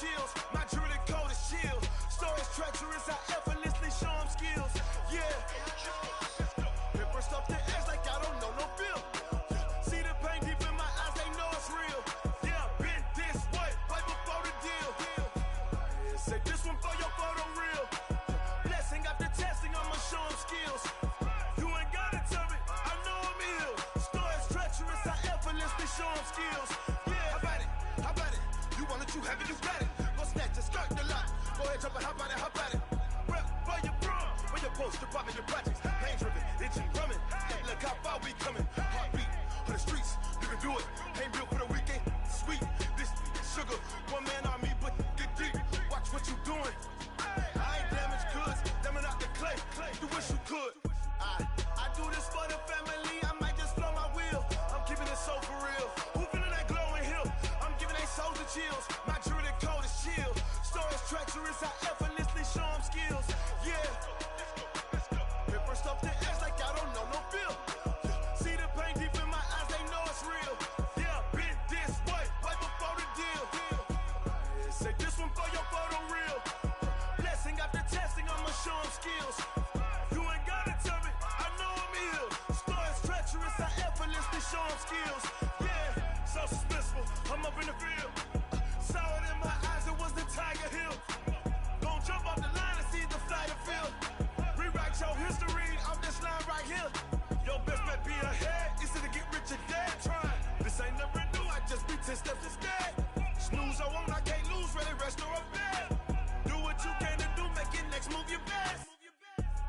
chills. My jewelry code is chill. Stories treacherous, I effortlessly show them skills. Yeah. Paper stuff the edge like I don't know no bill. See the pain deep in my eyes, they know it's real. Yeah, been this way, way before the deal. Say this one for your photo reel. Blessing after testing, I'ma show them skills. You ain't gotta tell me, I know I'm ill. Stories treacherous, I effortlessly show them skills. Yeah, how about it? How about it? You want it, you have it, you got it. Go snatch it, skirt the lot. Go ahead, jump it, how about it? How about it? Rep for your bro, where your poster, popping your projects. Pain driven, itching, drumming. Hey, look how far we coming. Heartbeat on the streets, you can do it. Ain't built for the weekend, sweet. This sugar, one man army, but get deep. Watch what you doing. I ain't damaged goods, damn out the clay. You wish you could. I do this for the family. I might just blow my wheel. I'm keeping it so for real. Who feeling that glowing hill? I'm giving they souls the chills. My jewelry code is chill. Stories treacherous, I effortlessly show them skills. Yeah. Paper stuff the edge like I don't know no bill. See the pain deep in my eyes, they know it's real. Yeah, been this way, way before the deal. Say this one for your photo reel. Blessing after testing, I'ma show them skills. You ain't gotta tell me, I know I'm ill. Stories treacherous, I effortlessly show them skills. Yeah, so suspenseful, I'm up in the field. Saw it in my eyes, it was the Tiger Hill. Gon' jump off the line and see the fly the field. Rewrite your history off this line right here. Your best bet be ahead, easy to get rich or dead. Try, this ain't never new, I just be 10 steps instead. Snooze I won't, I can't lose, ready, rest or a bed. Do what you can to do, make it next move your best.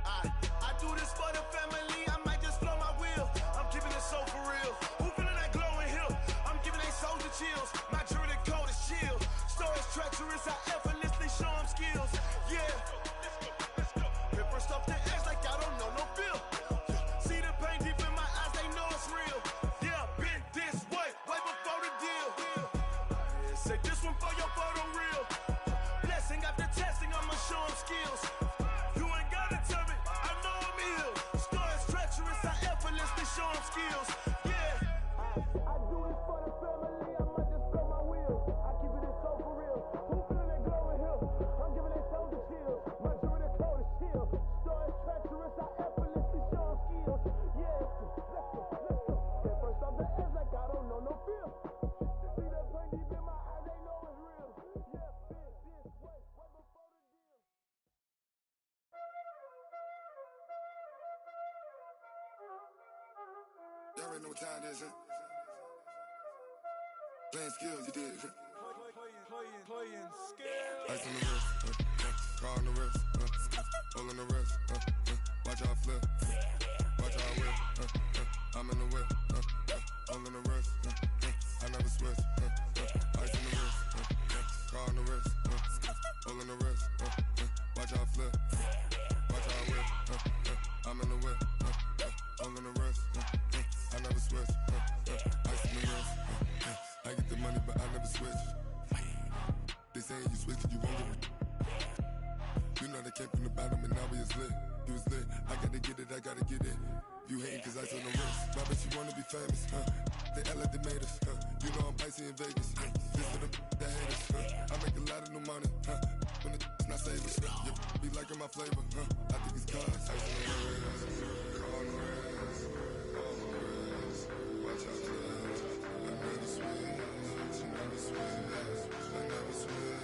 I do this for the family, I might just blow my wheel. I'm keeping it so for real. Who feeling that glowing hill? I'm giving they souls the chills. My jewelry code is chill. Stories treacherous, I effortlessly show them skills. Yeah. Paper stuff the edge like I don't know no bill. See the pain deep in my eyes, they know it's real. Yeah, been this way, way before the deal. Say this one for your photo reel. Blessing after testing, I'ma show them skills. You ain't gotta tell me, I know I'm ill. Stories treacherous, I effortlessly show them skills. Yeah. I do this for the family, I might just blow my wheel. I keep it so for real. Who feeling that glowing hill? I'm giving they souls the chills. My jewelry code is chill. Stories treacherous, I effortlessly show them skills. Yeah, let's go. That first off the edge like I don't know no feel. See that pain deep in my eyes, they know it's real. Yeah, been this way, way before the deal. Y'all already know what time it is, huh? Playing skills, you did. Playing skills. Ice on the wrist, car on the wrist, hole on the wrist, watch how I flip, watch how I whip, I'm in the whip, hole in the wrist, I never switch, ice on the wrist, car on the wrist, hole in the wrist, watch how I flip, watch how I whip, I'm in the whip, hole in the wrist, I never switch, ice on the wrist, I get the money but I never switch. They saying you switch and you won't get it. You know they came from the bottom and now we is lit. You was lit, I gotta get it, I gotta get it. You hating cause ice on the wrist. My bitch, you wanna be famous, They act like they made us, You know I'm icy in Vegas, This for the that hate us, I make a lot of new money, When it's not savers, you be liking my flavor, I think it's cause ice on the wrist, on the wrist, on the wrist. Watch out, I never switch, I never switch. I never switch,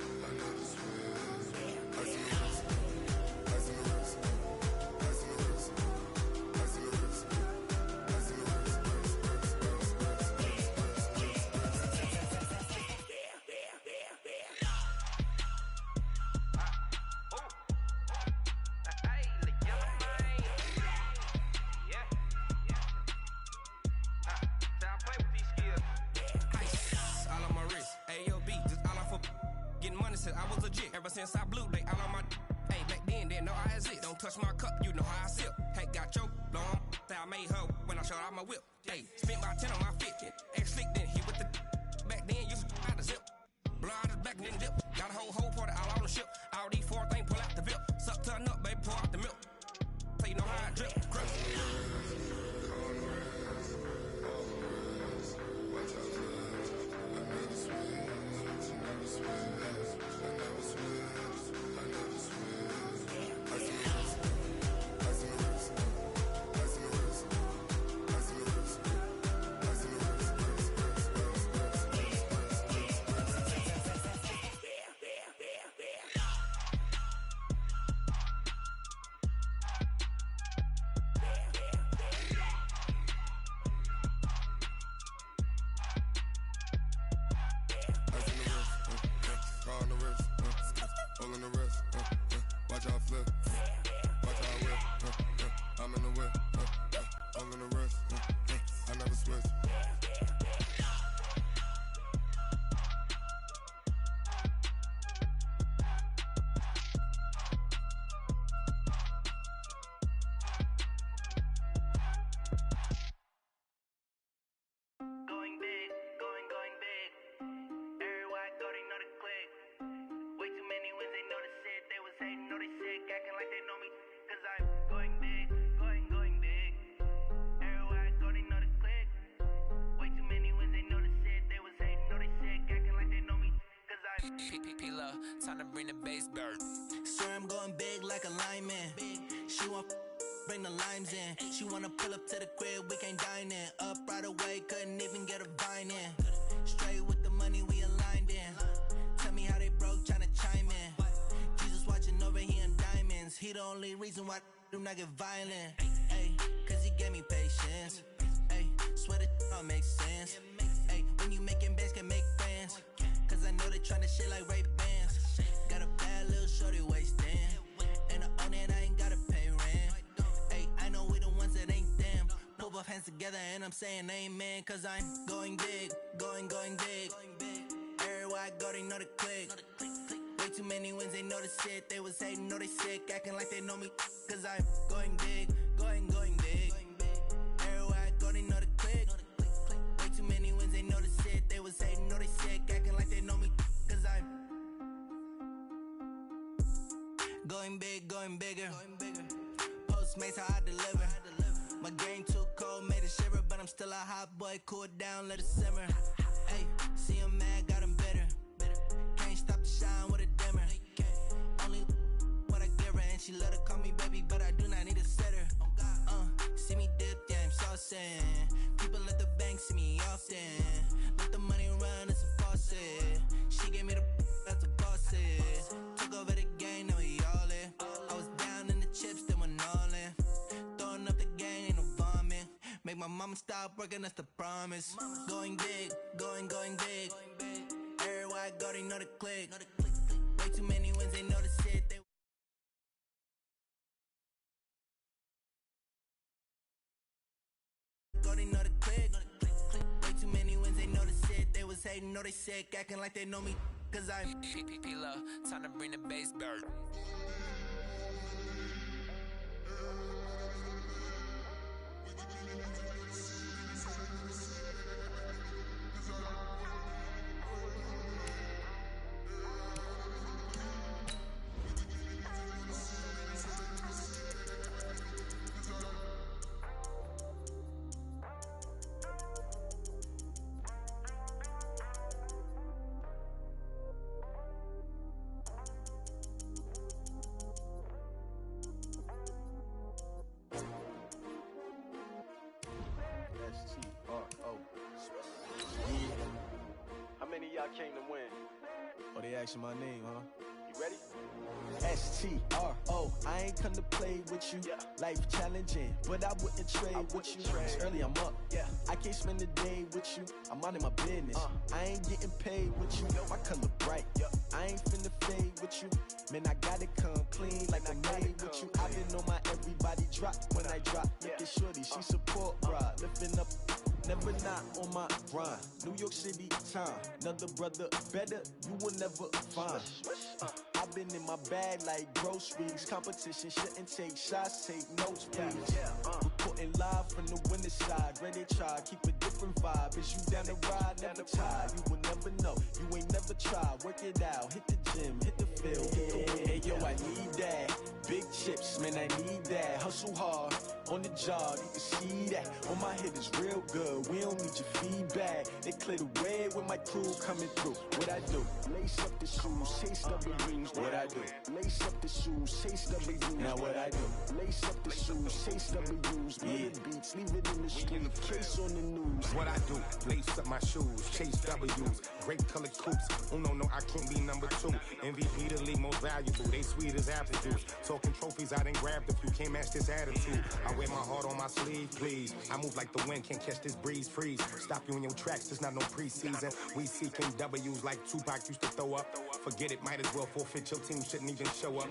I never switch. Ice in the wrist, ice in the wrist, ice in the wrist, ice in the wrist, ice in the wrist, I was legit. Ever since I blew, they all on my hey, back then, didn't know I exist. Don't touch my cup, you know how I sip. Hey, got your long, I made her when I showed out my whip. Hey, spent my 10 on my 50. Ex-slick, then hit with the back then, used to out the zip. Blow out the back, then dip. Got a whole party all on the ship. All these four things, pull out the VIP. Suck, turn up, baby, pour out the milk. So you know how I drip. Crush. Watch out, I never switch, I never switch. Time to bring the bass bird. Sir, I'm going big like a lineman. She want bring the limes in. She wanna pull up to the crib, we can't dine in. Up right away, couldn't even get a vine in. Straight with the money we aligned in. Tell me how they broke, tryna chime in. Jesus watching over here in diamonds. He the only reason why I do not get violent. Ay, cause he gave me patience. Ay, swear that all makes sense. Ay, when you making bands can make friends. Cause I know they tryna shit like Ray-Bans. Got a bad little shorty wasting. And I own it, I ain't gotta pay rent. Ay, I know we the ones that ain't them. Put both hands together and I'm saying amen. Cause I'm going big, going big. Everywhere I go, they know the click. Way too many wins, they know the shit. They was hating, know they sick, acting like they know me. Cause I'm going big, going big. Everywhere I go, they know the click. Way too many wins, they know the shit. They was hating, know they sick, acting like they know me. Cause I'm going big, going bigger. Postmates how I deliver. My game too cold, made it shiver. But I'm still a hot boy, cool it down, let it simmer. Hey, see him mad, got him bitter. Can't stop the shine with a dimmer. Only what I give her, and she let her call me baby, but I do not need a sitter. See me dip, yeah, I'm saucing. People at the bank see me often. Let the money run, it's a faucet. She gave me the that's a boss is. Took over the game, now we all in. I was down in the chips, then went all in. Throwing up the gang, ain't no vomit. Make my mama stop working, that's the promise. Going big, going big. Everywhere I go, they know the click. Way too many wins, they know the shit. They go, they know the click. Way too many wins, they know the shit. They was hating, know they sick, acting like they know me. Cause I'm Love, time to bring the bass bird. S-T-R-O. Yeah. How many of y'all came to win? Oh, they asking my name, huh? You ready? S-T-R-O. I ain't come to play with you. Yeah. Life challenging, but I wouldn't trade with you. It's early, I'm up. Yeah. I can't spend the day with you. I'm minding my business. I ain't getting paid with you. My color bright. I ain't finna fade with you. Man, I gotta come clean like I'm made with you. I've been on my everybody drop when I drop. Look at shorty, she support ride. Lifting up, never not on my grind. New York City time, another brother better, you will never find. I've been in my bag like groceries. Competition shouldn't take shots, take notes, please. Reporting live from the winning side. Ready to try, keep a different vibe. Is you down the ride, never tired. You will never know, you ain't never tried. Work it out, hit the gym, hit the field, hit the wind. Hey yo, I need that. Big chips, man, I need that. Hustle hard, on the job, you can see that. On my head is real good, we don't need your feedback. They clear the way with my crew coming through. What I do? Lace up the shoes, chase W's. What I do? Lace up the shoes, chase W's. Now what I do? Lace up the shoes, chase W's. Murder beats, leave it in the street, case on the news. What I do? Lace up my shoes, chase W's. Great colored coops. Oh no, I can't be number 2. MVP the league most valuable. They sweet as apple juice. Talking trophies, I didn't grab the few. Can't match this attitude. I wear my heart on my sleeve, please. I move like the wind, can't catch this breeze, freeze. Stop you in your tracks, there's not no preseason. We seeking W's like Tupac used to throw up. Forget it, might as well forfeit. Your team shouldn't even show up.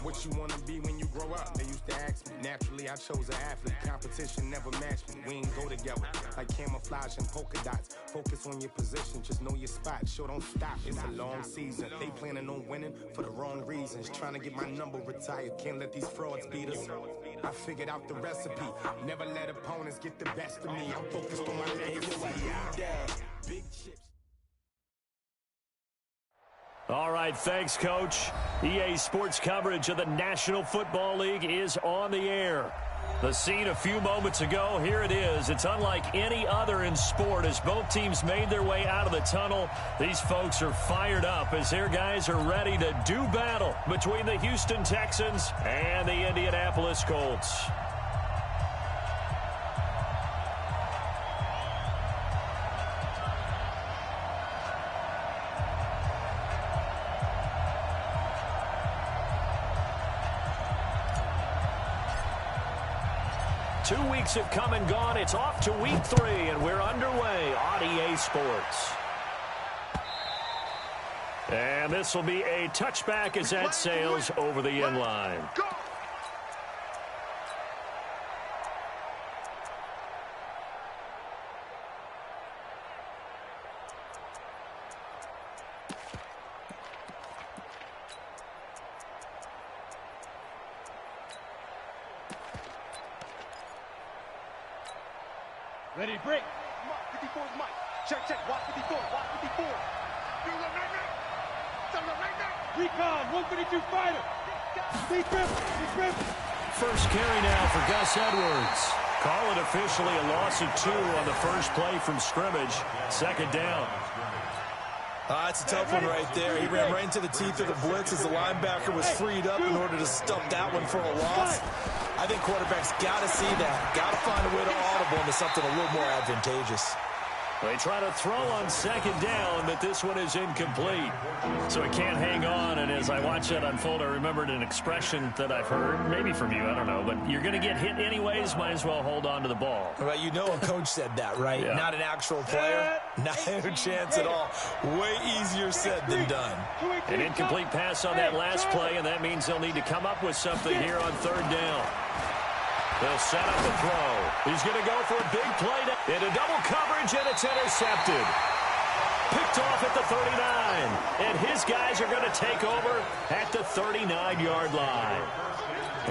What you wanna be when you grow up? They used to ask me. Naturally, I chose an athlete. Competition never matched me. We ain't go together like camouflage and polka dots. Focus on your position, just know your spot. Sure, don't stop. It's a long season. They planning on winning for the wrong reasons. Trying to get my number retired. Can't let these frauds beat us. I figured out the recipe. Never let opponents get the best of me. I'm focused on my legacy. Big chips. All right, thanks, Coach. EA Sports coverage of the National Football League is on the air. The scene a few moments ago, here it is. It's unlike any other in sport as both teams made their way out of the tunnel. These folks are fired up as their guys are ready to do battle between the Houston Texans and the Indianapolis Colts. Two weeks have come and gone. It's off to week 3, and we're underway on EA Sports. And this will be a touchback as that sails over the end line. Ready to break. Mark 54 is Mike. Check, check. Watch 54. Watch 54. Do the right now. Do the right now. Recon. 152 fighter. Deep grip. First carry now for Gus Edwards. Call it officially a loss of 2 on the first play from scrimmage. Second down. That's a tough one right there. He ran right into the teeth of the blitz as the linebacker was freed up in order to stuff that one for a loss. I think quarterbacks got to see that. Got to find a way to audible into something a little more advantageous. They try to throw on second down, but this one is incomplete. So it can't hang on, and as I watch that unfold, I remembered an expression that I've heard, maybe from you, I don't know, but you're going to get hit anyways, might as well hold on to the ball. Well, you know a coach said that, right? Yeah. Not an actual player. Not a chance at all. Way easier said than done. An incomplete pass on that last play, and that means they'll need to come up with something here on third down. They'll set up the throw. He's going to go for a big play into double coverage, and it's intercepted. Picked off at the 39, and his guys are going to take over at the 39-yard line.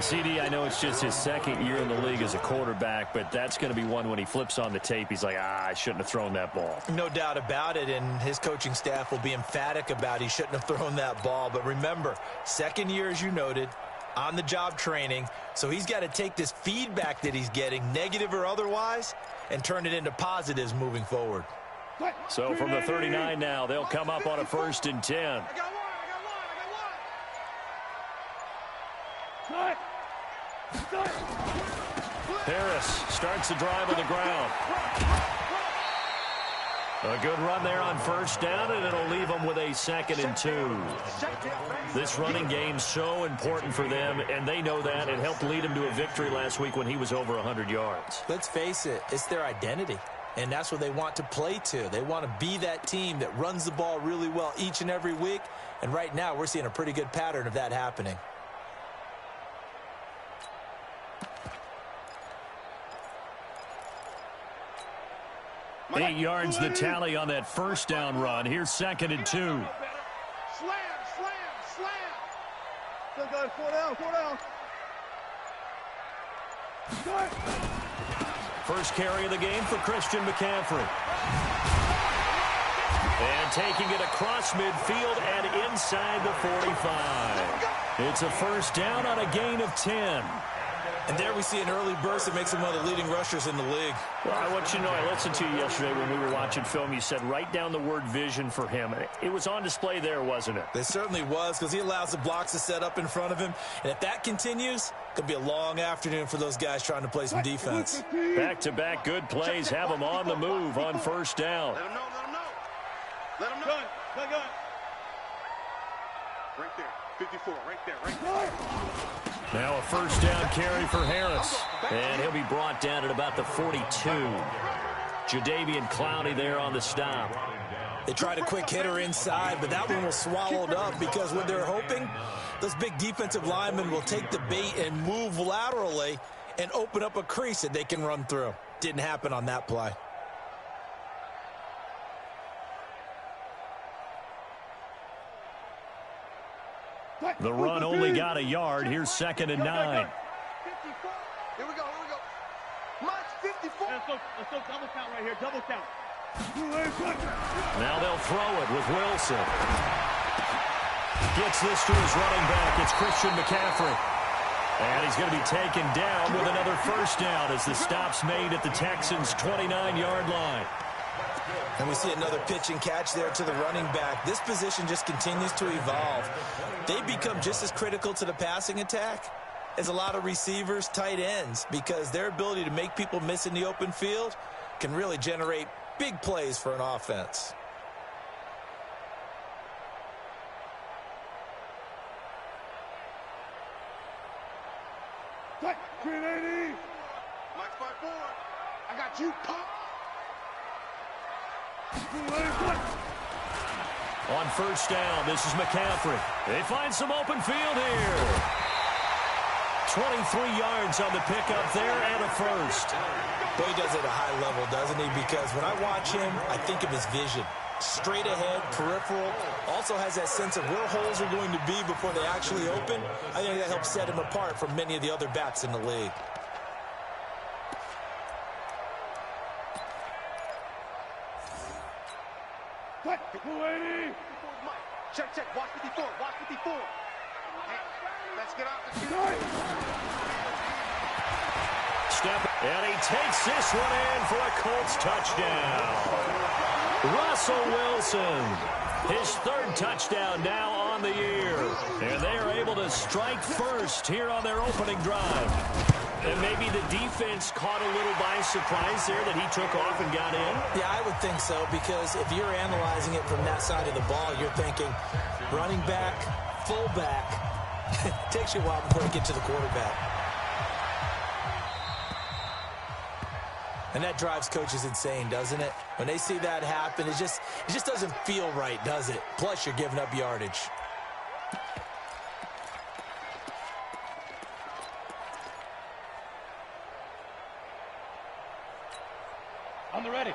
CD, I know it's just his second year in the league as a quarterback, but that's going to be one when he flips on the tape. He's like, I shouldn't have thrown that ball. No doubt about it, and his coaching staff will be emphatic about he shouldn't have thrown that ball. But remember, second year, as you noted, on-the-job training, so he's got to take this feedback that he's getting, negative or otherwise, and turn it into positives moving forward. So from the 39 now, they'll come up on a 1st and 10. Harris starts the drive on the ground. A good run there on first down, and it'll leave them with a 2nd and 2. This running game's so important for them, and they know that. It helped lead him to a victory last week when he was over 100 yards. Let's face it, it's their identity, and that's what they want to play to. They want to be that team that runs the ball really well each and every week, and right now we're seeing a pretty good pattern of that happening. Eight yards the tally on that first down run. Here's 2nd and 2. Slam. Still going 4 down. First carry of the game for Christian McCaffrey. And taking it across midfield and inside the 45. It's a first down on a gain of 10. And there we see an early burst that makes him one of the leading rushers in the league. Well, I want you to know, I listened to you yesterday when we were watching film. You said write down the word vision for him. It was on display there, wasn't it? It certainly was, because he allows the blocks to set up in front of him. And if that continues, it'll be a long afternoon for those guys trying to play some defense. Back-to-back good plays have them on the move on first down. Let him know. Gun. Right there. 54, right there. Now a first down carry for Harris. And he'll be brought down at about the 42. Jadeveon Clowney there on the stop. They tried a quick hitter inside, but that one was swallowed up because what they're hoping, those big defensive linemen will take the bait and move laterally and open up a crease that they can run through. Didn't happen on that play. The run only got a yard. Here's 2nd and 9. 54. Here we go. March 54. Let's go double count right here. Double count. Now they'll throw it with Wilson. Gets this to his running back. It's Christian McCaffrey. And he's going to be taken down with another first down as the stop's made at the Texans' 29-yard line. And we see another pitch and catch there to the running back. This position just continues to evolve. They become just as critical to the passing attack as a lot of receivers, tight ends, because their ability to make people miss in the open field can really generate big plays for an offense. Cut, 380. Mike 5-4. I got you, pop. On first down, this is McCaffrey. They find some open field here. 23 yards on the pickup there and a first. Boy, he does it at a high level, doesn't he? Because when I watch him, I think of his vision. Straight ahead, peripheral. Also has that sense of where holes are going to be before they actually open. I think that helps set him apart from many of the other backs in the league. Cut, 280. Check, check. Watch 54. Watch 54. Let's get out the Step, and he takes this one in for a Colts touchdown. Russell Wilson, his third touchdown now on the year. And they are able to strike first here on their opening drive. And maybe the defense caught a little by surprise there that he took off and got in? Yeah, I would think so, because if you're analyzing it from that side of the ball, you're thinking running back, fullback. It takes you a while before you get to the quarterback. And that drives coaches insane, doesn't it? When they see that happen, it just doesn't feel right, does it? Plus, you're giving up yardage.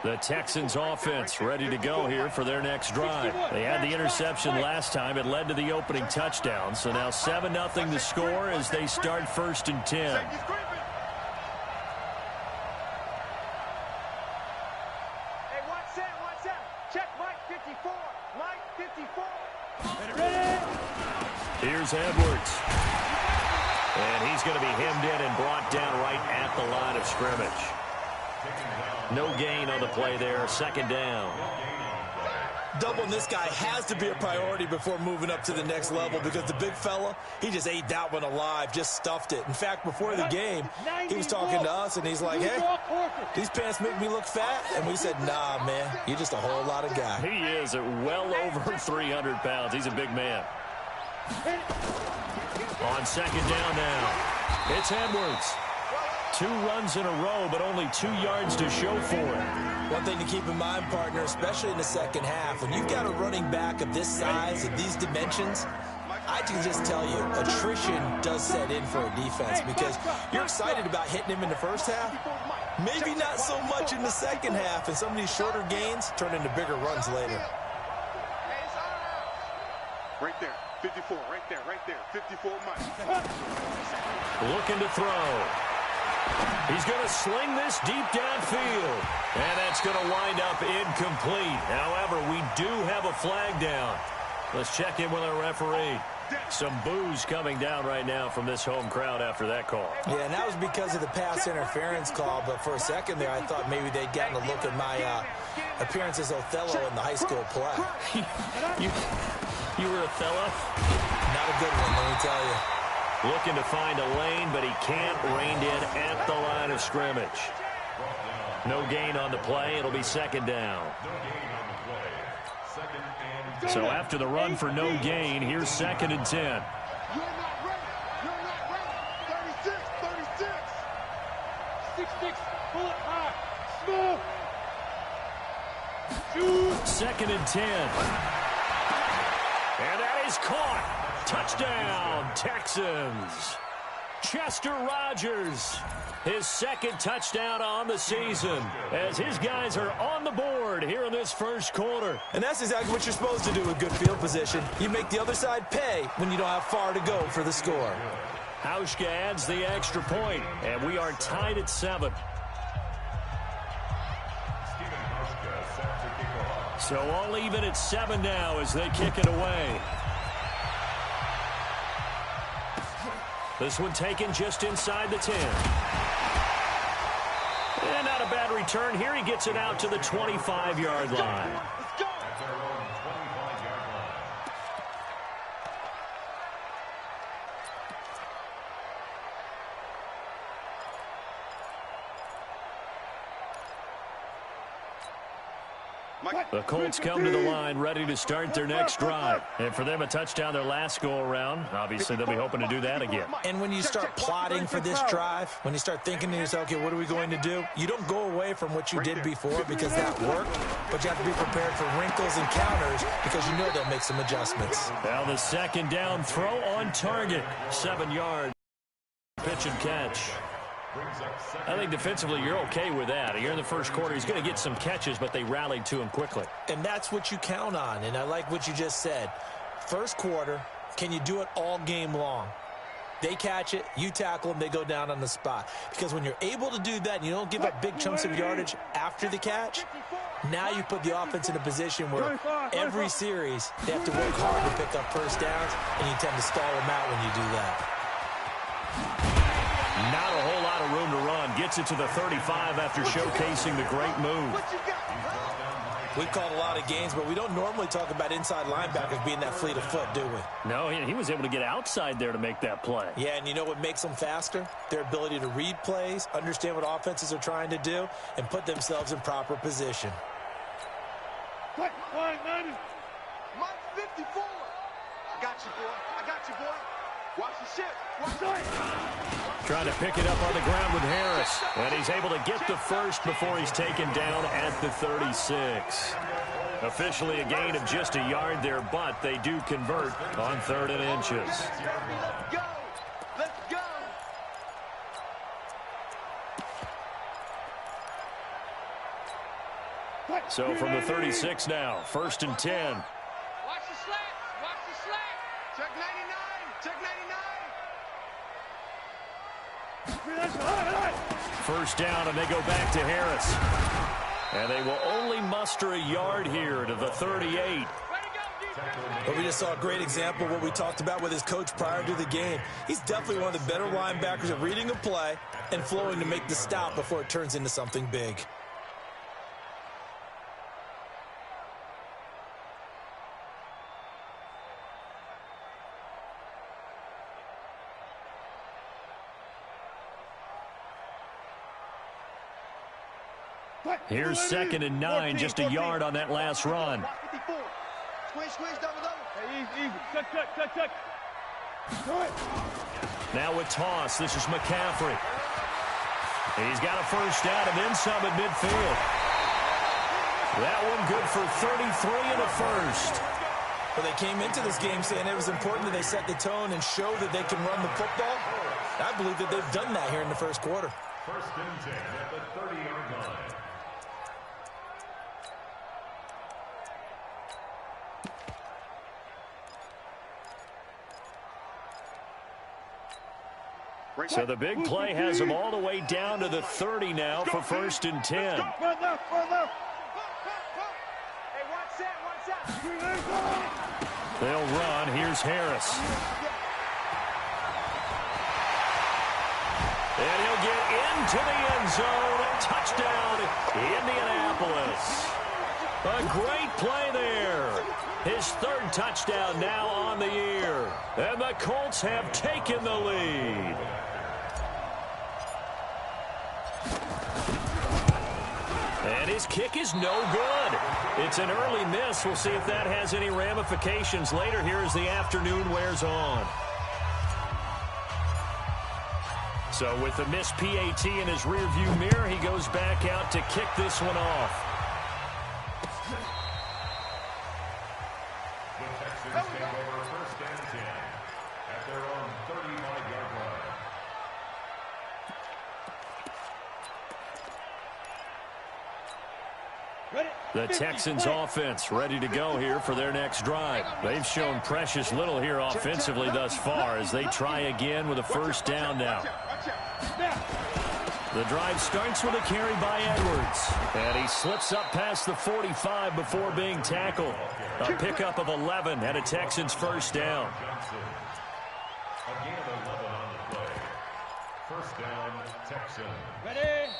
The Texans offense ready to go here for their next drive. They had the interception last time. It led to the opening touchdown. So now 7-0 to score as they start first and 10. Hey, watch that. Check Mike 54. Mike 54. Ready? Here's Edwards. And he's going to be hemmed in and brought down right at the line of scrimmage. No gain on the play there, second down. Doubling this guy has to be a priority before moving up to the next level, because the big fella, he just ate that one alive, just stuffed it. In fact, before the game, he was talking to us, and he's like, hey, these pants make me look fat? And we said, nah, man, you're just a whole lot of guy. He is at well over 300 pounds. He's a big man. On second down now, it's Edwards. 2 runs in a row, but only 2 yards to show for it. One thing to keep in mind, partner, especially in the second half, when you've got a running back of this size and these dimensions, I can just tell you, attrition does set in for a defense, because you're excited about hitting him in the first half, maybe not so much in the second half, and some of these shorter gains turn into bigger runs later. Right there, 54, right there, 54 Mike. Looking to throw. He's going to sling this deep downfield, and that's going to wind up incomplete. However, we do have a flag down. Let's check in with our referee. Some boos coming down right now from this home crowd after that call. Yeah, and that was because of the pass interference call, but for a second there, I thought maybe they'd gotten a look at my appearance as Othello in the high school play. You were Othello? Not a good one, let me tell you. Looking to find a lane, but he can't. Reined in at the line of scrimmage. No gain on the play. It'll be second down. So after the run for no gain, here's second and 10. You're not ready. You're not ready. 36, 36. 6-6. Pull it high. Smooth. Shoot. Second and 10. And that is caught. Touchdown, Texans. Chester Rogers, his second touchdown on the season, as his guys are on the board here in this first quarter. And that's exactly what you're supposed to do with good field position. You make the other side pay when you don't have far to go for the score. Hauschka adds the extra point, and we are tied at 7. So all even at 7 now as they kick it away. This one taken just inside the 10. And not a bad return here. He gets it out to the 25-yard line. Let's go. The Colts come to the line ready to start their next drive. And for them, a touchdown their last go-around. Obviously, they'll be hoping to do that again. And when you start plotting for this drive, when you start thinking to yourself, okay, what are we going to do? You don't go away from what you did before because that worked, but you have to be prepared for wrinkles and counters because you know they'll make some adjustments. Now the second down throw on target. 7 yards. Pitch and catch. I think defensively you're okay with that. Here in the first quarter, he's going to get some catches, but they rallied to him quickly. And that's what you count on, and I like what you just said. First quarter, can you do it all game long? They catch it, you tackle them, they go down on the spot. Because when you're able to do that and you don't give up big chunks of yardage after the catch, now you put the offense in a position where every series they have to work hard to pick up first downs, and you tend to stall them out when you do that. Not a whole lot of room to run. Gets it to the 35 after showcasing the great move. We've called a lot of games, but we don't normally talk about inside linebackers being that fleet of foot, do we? No, he was able to get outside there to make that play. Yeah, and you know what makes them faster? Their ability to read plays, understand what offenses are trying to do, and put themselves in proper position. Mike 54. I got you, boy. I got you, boy. Watch the shit. Watch it. Trying to pick it up on the ground with Harris. And he's able to get the first before he's taken down at the 36. Officially a gain of just a yard there, but they do convert on 3rd and inches. Let's go. Let's go. So from the 36 now, 1st and 10. Watch the slack. Watch the slack. Check 99. Check 99. First down, and they go back to Harris. And they will only muster a yard here to the 38. But we just saw a great example of what we talked about with his coach prior to the game. He's definitely one of the better linebackers at reading a play and flowing to make the stop before it turns into something big. Here's 2nd and 9, just a yard on that last run. Squish, double. Hey, easy. Cut. Now with toss, this is McCaffrey. He's got a first down and then some at midfield. That one good for 33 and a first. Well, they came into this game saying it was important that they set the tone and show that they can run the football. I believe that they've done that here in the first quarter. 1st and 10 at the 30-yard line. So the big play has them all the way down to the 30 now for 1st and 10. Hey, watch that. They'll run. Here's Harris. And he'll get into the end zone. Touchdown, Indianapolis. A great play there. His 3rd touchdown now on the year. And the Colts have taken the lead. And his kick is no good. It's an early miss. We'll see if that has any ramifications later here as the afternoon wears on. So with the missed PAT in his rearview mirror, he goes back out to kick this one off. The Texans take over 1st and 10 at their own 35-yard line. The Texans offense ready to go here for their next drive. They've shown precious little here offensively thus far as they try again with a first down now. The drive starts with a carry by Edwards. And he slips up past the 45 before being tackled. A pickup of 11 and a Texans first down. Again, 11 on the play. First down, Texans. Ready?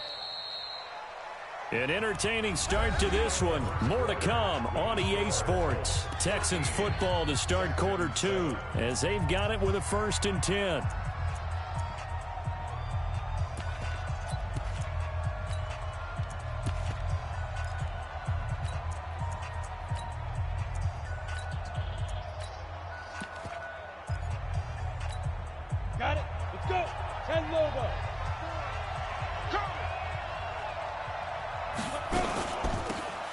An entertaining start to this one. More to come on EA Sports. Texans football to start quarter 2 as they've got it with a 1st and 10. Got it. Let's go. 10 Lobo.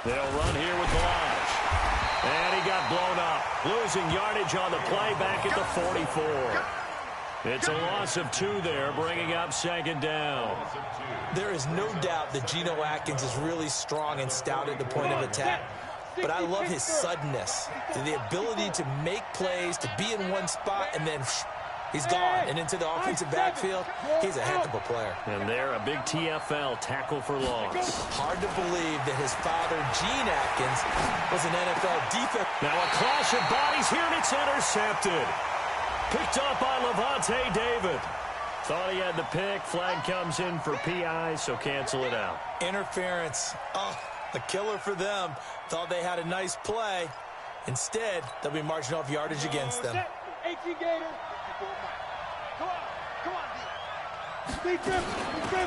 They'll run here with Balaj. And he got blown up. Losing yardage on the play back at the 44. It's a loss of 2 there, bringing up 2nd down. There is no doubt that Geno Atkins is really strong and stout at the point of attack. But I love his suddenness, the ability to make plays, to be in one spot, and then he's gone and into the offensive backfield. He's a heck of a player. And they're a big TFL, tackle for loss. Hard to believe that his father, Gene Atkins, was an NFL defense. Now a clash of bodies here, and it's intercepted. Picked up by Levante David. Thought he had the pick. Flag comes in for PI, so cancel it out. Interference. Oh, a killer for them. Thought they had a nice play. Instead, they'll be marching off yardage against them. 18 Gator. Come on.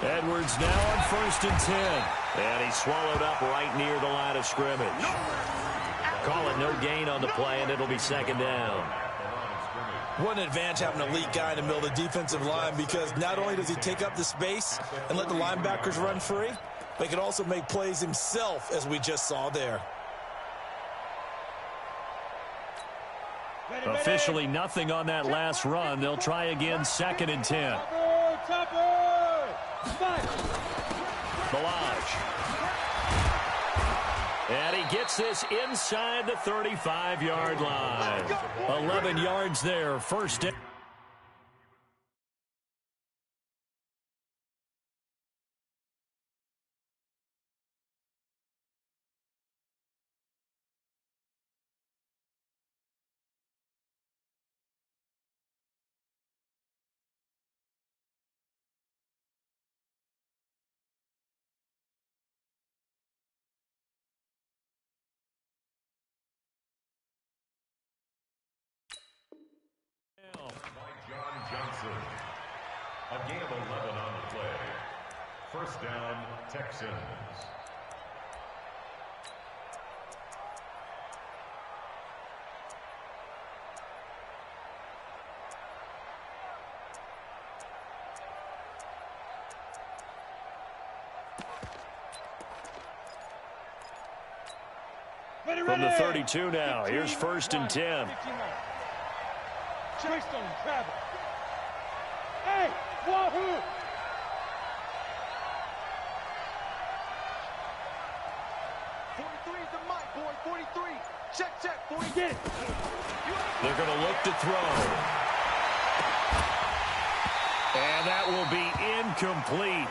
Edwards now on 1st and 10. And he's swallowed up right near the line of scrimmage. Call it no gain on the play, and it'll be 2nd down. What an advantage having an elite guy in the middle of the defensive line, because not only does he take up the space and let the linebackers run free, but he can also make plays himself, as we just saw there. Officially nothing on that last run. They'll try again, 2nd and 10. Balaj. And he gets this inside the 35-yard line. 11 yards there, 1st down. A gain of 11 on the play. First down, Texans. From the 32 now, here's 1st and 10. Tristan, travel. Hey, wahoo! The mic, boy, 43. Check, 40. Get it. They're going to look to throw. And that will be incomplete.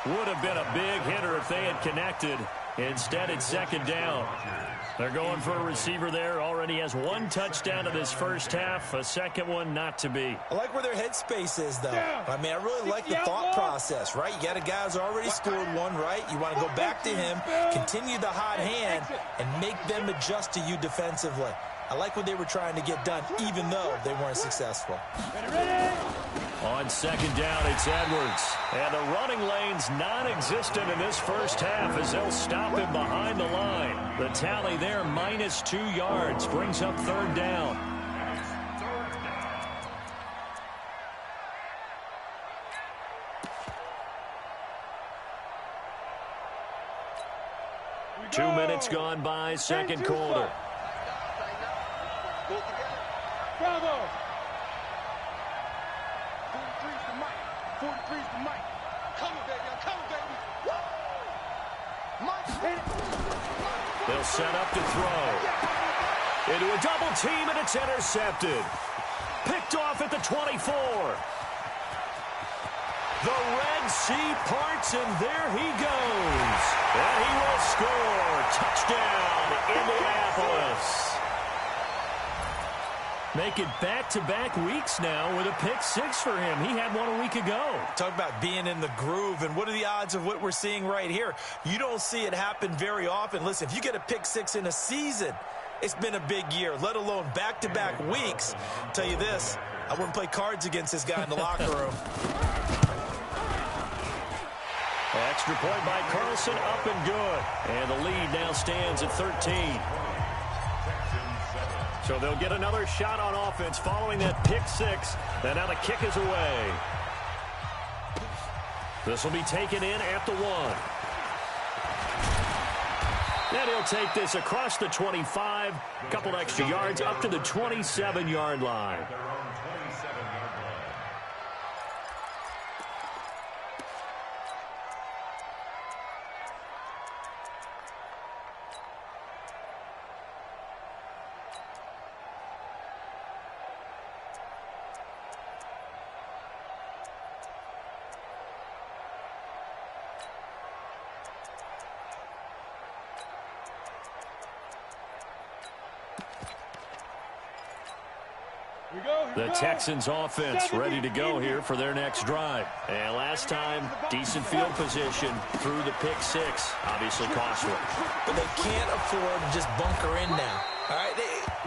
Would have been a big hitter if they had connected. Instead, it's 2nd down. They're going for a receiver there. Already has 1 touchdown in this first half. A 2nd one not to be. I like where their headspace is, though. I mean, I really like the thought process, right? You got a guy who's already scored 1, right? You want to go back to him, continue the hot hand, and make them adjust to you defensively. I like what they were trying to get done, even though they weren't successful. On 2nd down, it's Edwards. And the running lane's non-existent in this first half as they'll stop him behind the line. The tally there, -2 yards, brings up 3rd down. Two minutes gone by, 2nd quarter. Bravo! 43's the mic. 43's the mic. Coming, baby. I'm coming, baby. Woo! Mike. They'll set up to throw. Into a double team, and it's intercepted. Picked off at the 24. The Red Sea parts, and there he goes. And he will score. Touchdown, Indianapolis. Make it back-to-back weeks now with a pick six for him. He had one a week ago. Talk about being in the groove, and what are the odds of what we're seeing right here? You don't see it happen very often. Listen, if you get a pick six in a season, it's been a big year, let alone back-to-back weeks. I'll tell you this, I wouldn't play cards against this guy in the locker room. Extra point by Carlson, up and good. And the lead now stands at 13. So they'll get another shot on offense following that pick six. And now the kick is away. This will be taken in at the 1. And he'll take this across the 25. A couple extra yards up to the 27-yard line. The Texans offense ready to go here for their next drive. And last time, decent field position through the pick six. Obviously costly. But they can't afford to just bunker in now. All right,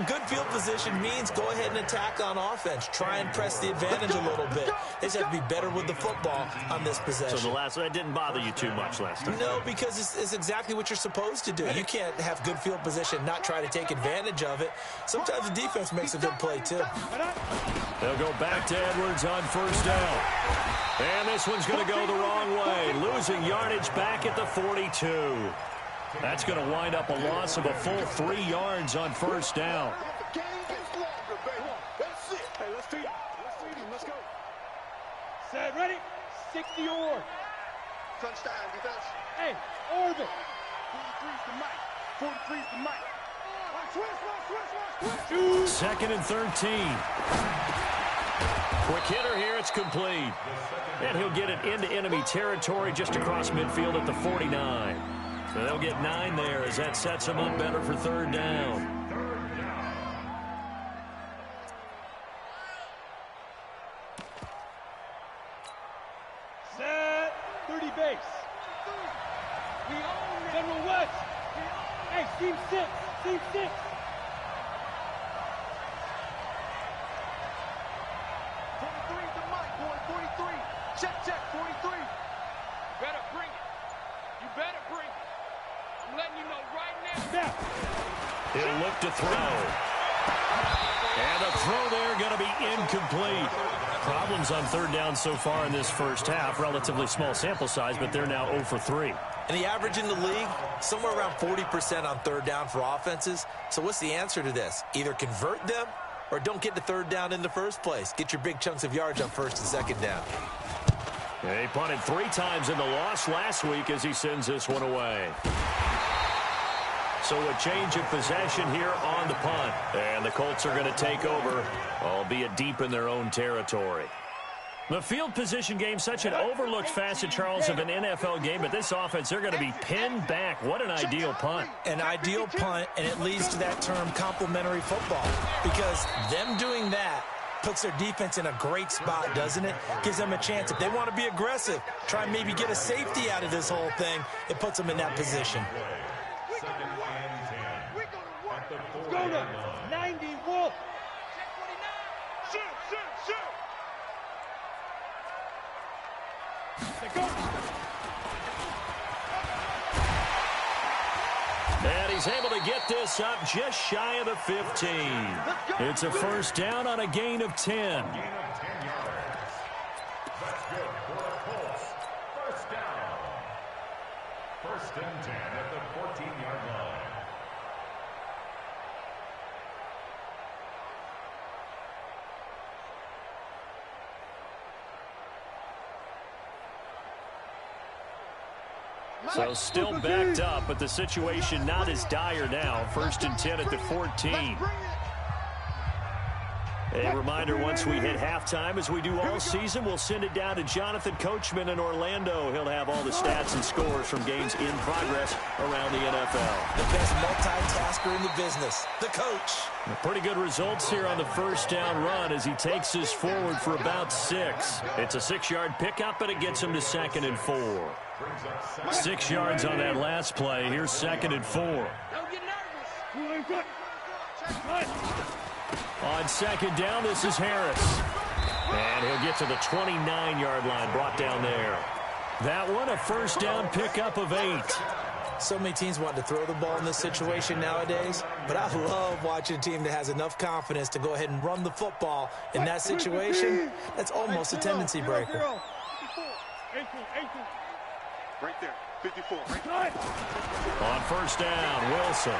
good field position means go ahead and attack on offense. Try and press the advantage a little bit. They just have to be better with the football on this possession. So that didn't bother you too much last time? No, because it's exactly what you're supposed to do. You can't have good field position, not try to take advantage of it. Sometimes the defense makes a good play, too. They'll go back to Edwards on first down. And this one's going to go the wrong way. Losing yardage back at the 42. That's going to wind up a loss of a full 3 yards on first down. The game gets longer, baby. That's it. Hey, let's feed him. Let's go. Set, ready? 60 or. Touchdown, defense. Hey, orbit. 43's the mic. 43's the mic. Switch. Second and 13. Quick hitter here. It's complete. And he'll get it into enemy territory just across midfield at the 49. So they'll get 9 there as that sets them up better for third down. Set. 30 base. We own it. General West. Hey, team 6. Team 6. Check, 43. Better bring it. You better bring it. I'm letting you know right now. He'll look to throw. And a throw there going to be incomplete. Problems on third down so far in this first half. Relatively small sample size, but they're now 0 for 3. And the average in the league, somewhere around 40% on third down for offenses. So what's the answer to this? Either convert them or don't get to third down in the first place. Get your big chunks of yards on first and second down. Yeah, he punted 3 times in the loss last week as he sends this one away. So a change of possession here on the punt. And the Colts are going to take over, albeit deep in their own territory. The field position game, such an overlooked facet, Charles, of an NFL game. But this offense, they're going to be pinned back. What an ideal punt. An ideal punt, and it leads to that term complementary football. Because them doing that puts their defense in a great spot, doesn't it? Gives them a chance. If they want to be aggressive, try and maybe get a safety out of this whole thing, it puts them in that position. Let's go to 90 Wolf. Shoot. And he's able to get this up just shy of the 15. It's a first down on a gain of 10. That's good for the Colts. First down. First and 10 at the 14-yard line. So still backed up, but the situation not as dire now. First and 10 at the 14. A reminder, once we hit halftime, as we do all season, we'll send it down to Jonathan Coachman in Orlando. He'll have all the stats and scores from games in progress around the NFL. The best multitasker in the business, the coach. Pretty good results here on the first down run as he takes us forward for about 6. It's a 6-yard pickup, and it gets him to 2nd and 4. 6 yards on that last play. Here's 2nd and 4. Don't get nervous. On 2nd down, this is Harris. And he'll get to the 29-yard line, brought down there. That one, a first down pickup of 8. So many teams want to throw the ball in this situation nowadays, but I love watching a team that has enough confidence to go ahead and run the football in that situation. That's almost a tendency breaker. 18. Right there, 54. On first down, Wilson.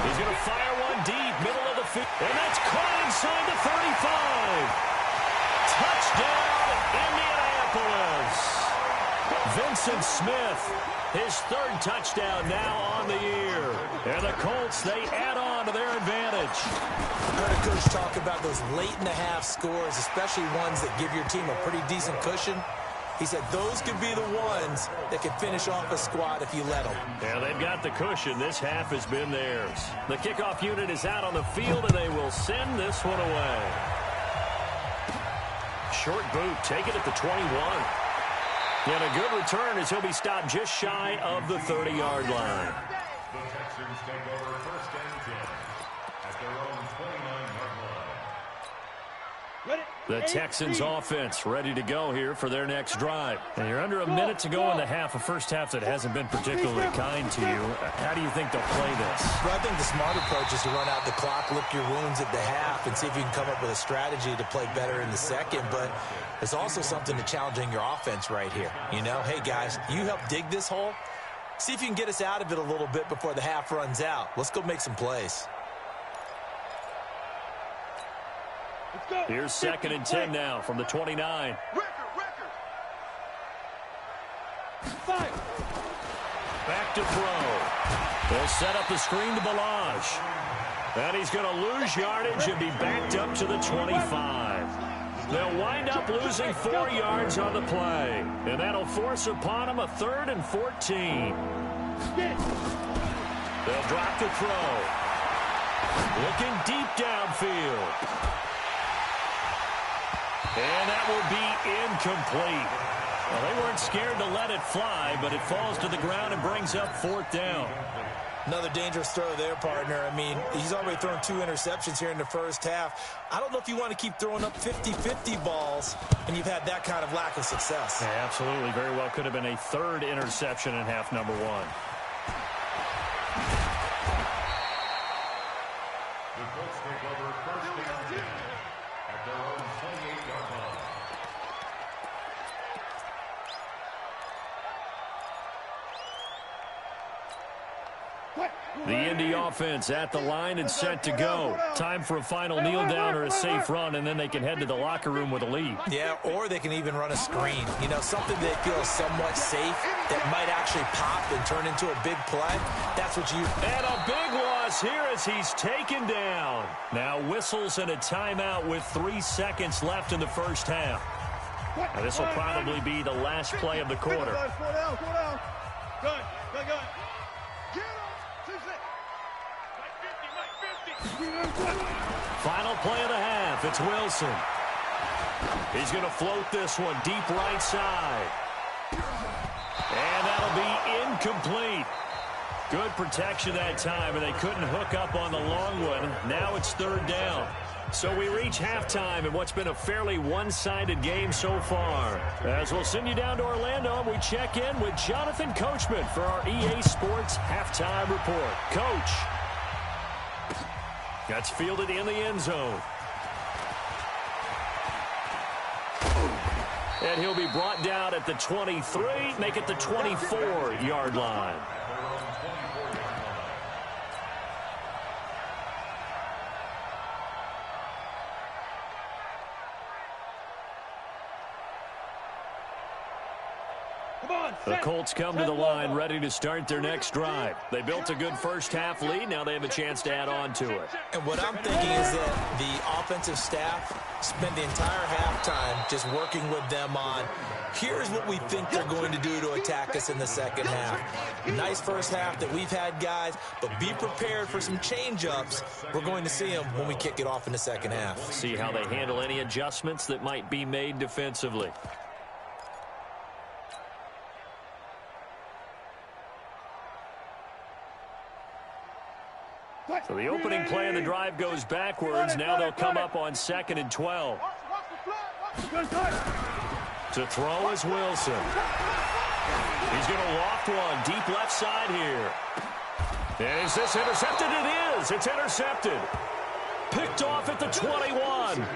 He's going to fire one deep, middle of the field, and that's caught inside the 35. Touchdown, Indianapolis. Vincent Smith, his 3rd touchdown now on the year. And the Colts, they add on to their advantage. I heard a coach talk about those late-in-the-half scores, especially ones that give your team a pretty decent cushion. He said those could be the ones that could finish off a squad if you let them. Yeah, they've got the cushion. This half has been theirs. The kickoff unit is out on the field, and they will send this one away. Short boot, take it at the 21. And a good return as he'll be stopped just shy of the 30-yard line. The Texans take over 1st and 10 at their own 29-yard line. The Texans offense ready to go here for their next drive. And you're under a minute to go in the half, a first half that hasn't been particularly kind to you. How do you think they'll play this? Well, I think the smart approach is to run out the clock, lick your wounds at the half, and see if you can come up with a strategy to play better in the second. But there's also something to challenging your offense right here. You know, hey, guys, you help dig this hole. See if you can get us out of it a little bit before the half runs out. Let's go make some plays. Here's 2nd and 10 now from the 29. Back to throw. They'll set up the screen to Balaj. And he's going to lose yardage and be backed up to the 25. They'll wind up losing 4 yards on the play. And that'll force upon them a 3rd and 14. They'll drop the throw. Looking deep downfield. And that will be incomplete. Well, they weren't scared to let it fly, but it falls to the ground and brings up 4th down. Another dangerous throw there, partner. I mean, he's already thrown 2 interceptions here in the first half. I don't know if you want to keep throwing up 50-50 balls, and you've had that kind of lack of success. Yeah, absolutely. Very well could have been a 3rd interception in half number 1. The Colts take over 1st and 10 at their own 28-yard line. The Indy offense at the line and set to go. Time for a final kneel down or a safe run, and then they can head to the locker room with a lead. Yeah, or they can even run a screen. You know, something they feel somewhat safe that might actually pop and turn into a big play. That's what you... And a big loss here as he's taken down. Now whistles and a timeout with 3 seconds left in the first half. Now this will probably be the last play of the quarter. Slow down. Good. Final play of the half. It's Wilson. He's going to float this one deep right side. And that'll be incomplete. Good protection that time, and they couldn't hook up on the long one. Now it's 3rd down. So we reach halftime in what's been a fairly one-sided game so far. As we'll send you down to Orlando, we check in with Jonathan Coachman for our EA Sports Halftime Report. Coach. That's fielded in the end zone. And he'll be brought down at the 23, make it the 24-yard line. The Colts come to the line ready to start their next drive. They built a good first-half lead. Now they have a chance to add on to it. And what I'm thinking is that the offensive staff spent the entire halftime just working with them on, here's what we think they're going to do to attack us in the second half. Nice first half that we've had, guys, but be prepared for some change-ups. We're going to see them when we kick it off in the second half. See how they handle any adjustments that might be made defensively. So the opening play of the drive goes backwards. Now they'll come up on 2nd and 12. To throw is Wilson. He's going to loft one deep left side here. Is this intercepted? It is. It's intercepted. Picked off at the 21.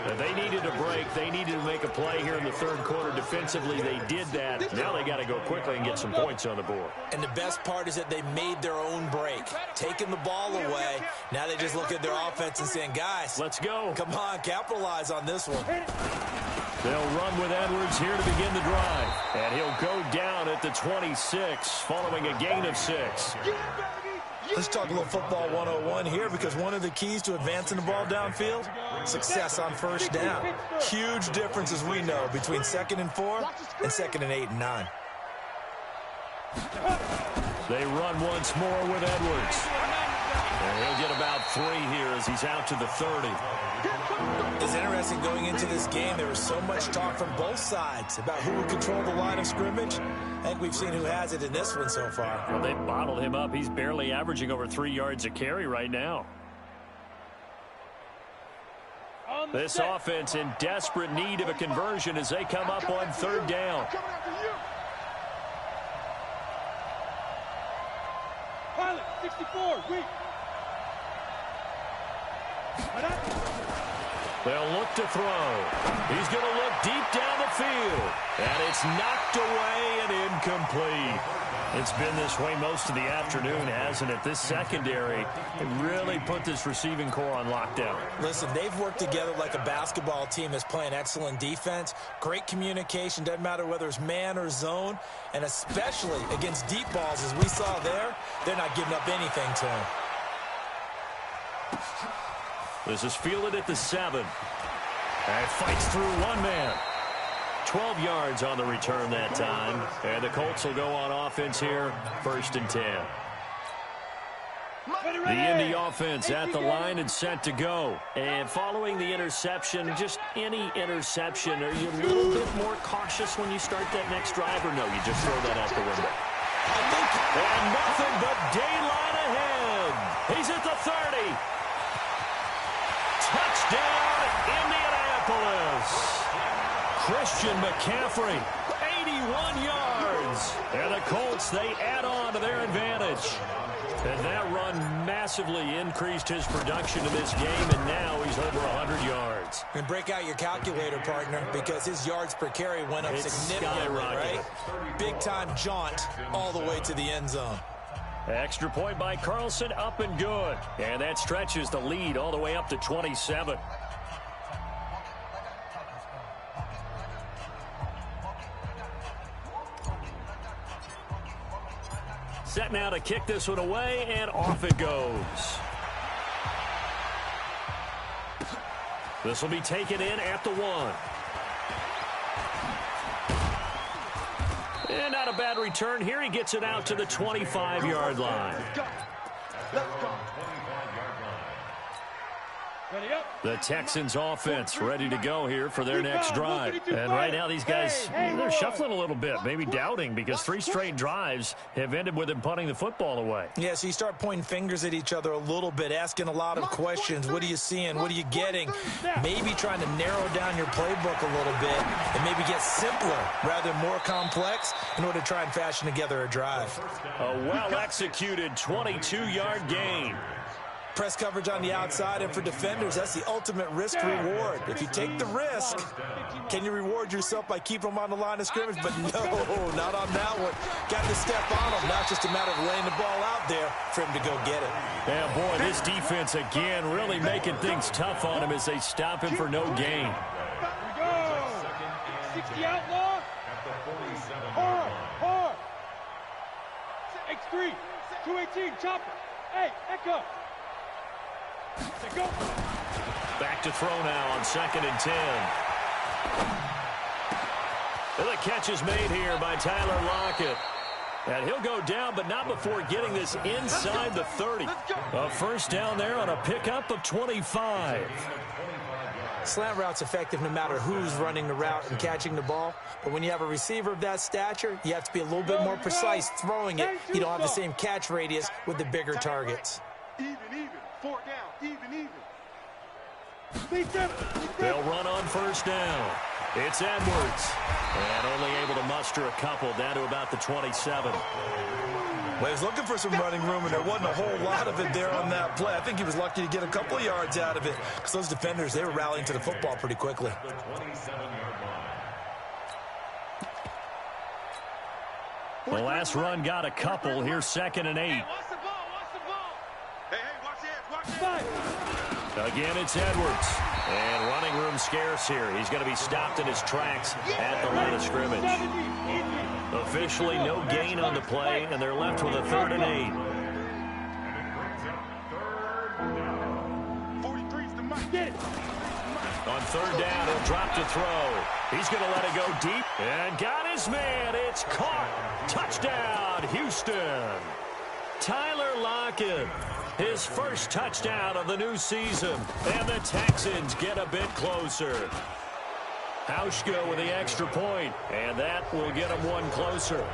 And they needed a break. They needed to make a play here in the third quarter defensively. They did that. Now they got to go quickly and get some points on the board. And the best part is that they made their own break, taking the ball away. Now they just look at their offense and saying, guys, let's go. Come on, capitalize on this one. They'll run with Edwards here to begin the drive. And he'll go down at the 26 following a gain of 6. Let's talk a little football 101 here, because one of the keys to advancing the ball downfield, success on first down. Huge difference, as we know, between 2nd and 4 and 2nd and 8 and 9. They run once more with Edwards. And he'll get about 3 here as he's out to the 30. It's interesting going into this game. There was so much talk from both sides about who would control the line of scrimmage. I think we've seen who has it in this one so far. Well, they bottled him up. He's barely averaging over 3 yards a carry right now. This offense in desperate need of a conversion as they come up on 3rd down. Pilot, 64, weak. They'll look to throw. He's going to look deep down the field. And it's knocked away and incomplete. It's been this way most of the afternoon, hasn't it? This secondary really put this receiving core on lockdown. Listen, they've worked together like a basketball team that's playing excellent defense. Great communication. Doesn't matter whether it's man or zone. And especially against deep balls, as we saw there, they're not giving up anything to him. This is fielded at the 7. And fights through one man. 12 yards on the return that time. And the Colts will go on offense here, 1st and 10. The Indy offense at the line and set to go. And following the interception, just any interception, are you a little bit more cautious when you start that next drive, or no, you just throw that out the window? And nothing but daylight ahead. He's at the 30. Touchdown, Indianapolis. Christian McCaffrey, 81 yards. And the Colts, they add on to their advantage. And that run massively increased his production in this game, and now he's over 100 yards. And break out your calculator, partner, because his yards per carry went up significantly, right? Big-time jaunt all the way to the end zone. Extra point by Carlson, up and good. And that stretches the lead all the way up to 27. Set now to kick this one away, and off it goes. This will be taken in at the 1. And not a bad return here. He gets it out to the 25-yard line. Let's go. Ready up. The Texans offense ready to go here for their next drive. And right now these guys, they're shuffling a little bit, maybe doubting, because 3 straight drives have ended with them punting the football away. Yeah, so you start pointing fingers at each other a little bit, asking a lot of questions. What are you seeing? What are you getting? Maybe trying to narrow down your playbook a little bit and maybe get simpler rather than more complex in order to try and fashion together a drive. A well-executed 22-yard gain. Press coverage on the outside, and for defenders, that's the ultimate risk-reward. If you take the risk, can you reward yourself by keeping them on the line of scrimmage? But no, not on that one. Got to step on them. Now it's just a matter of laying the ball out there for him to go get it. Yeah, boy, this defense again really making things tough on him as they stop him for no gain. Here we go. 60 outlaw. Hard. X3, 218, chopper. Hey, Echo. Go. Back to throw now on 2nd and 10. And the catch is made here by Tyler Lockett. And he'll go down, but not before getting this inside the 30. A first down there on a pickup of 25. Slant route's effective no matter who's running the route and catching the ball. But when you have a receiver of that stature, you have to be a little bit more precise throwing it. You don't have the same catch radius with the bigger targets. Even. 4 down. Even. They'll run on first down. It's Edwards. And only able to muster a couple down to about the 27. Well, he was looking for some running room, and there wasn't a whole lot of it there on that play. I think he was lucky to get a couple of yards out of it because those defenders, they were rallying to the football pretty quickly. The last run got a couple. Here's 2nd and 8. Hey, watch the ball. Hey, watch it. Again, it's Edwards. And running room scarce here. He's going to be stopped in his tracks at the line of scrimmage. Officially no gain on the play, and they're left with a 3rd and 8. On 3rd down, he'll drop to throw. He's going to let it go deep. And got his man. It's caught. Touchdown, Houston. Tyler Lockett. His first touchdown of the new season. And the Texans get a bit closer. Hauschka with the extra point, and that will get him one closer.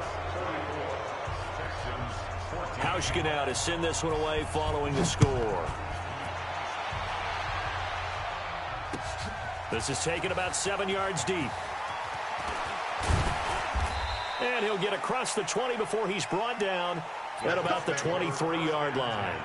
Hauschka now to send this one away following the score. This is taken about 7 yards deep. And he'll get across the 20 before he's brought down at about the 23-yard line.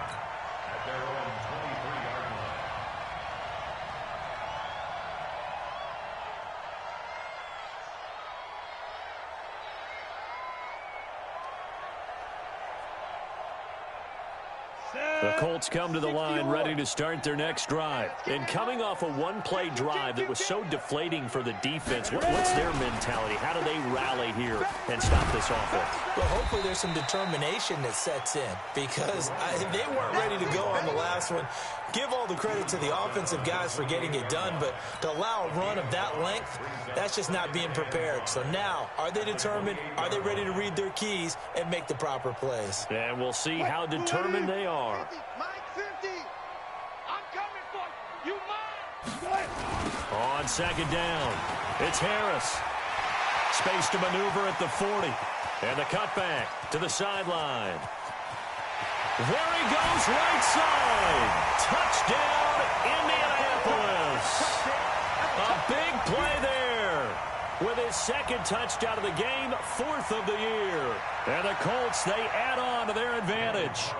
The Colts come to the line ready to start their next drive. And coming off a one-play drive that was so deflating for the defense, what's their mentality? How do they rally here and stop this offense? Well, hopefully there's some determination that sets in because they weren't ready to go on the last one. Give all the credit to the offensive guys for getting it done, but to allow a run of that length, that's just not being prepared. So now, are they determined? Are they ready to read their keys and make the proper plays? And we'll see how determined they are. On 2nd down, it's Harris. Space to maneuver at the 40. And the cutback to the sideline. There he goes, right side. Touchdown, Indianapolis. A big play there. With his 2nd touchdown of the game, 4th of the year. And the Colts, they add on to their advantage.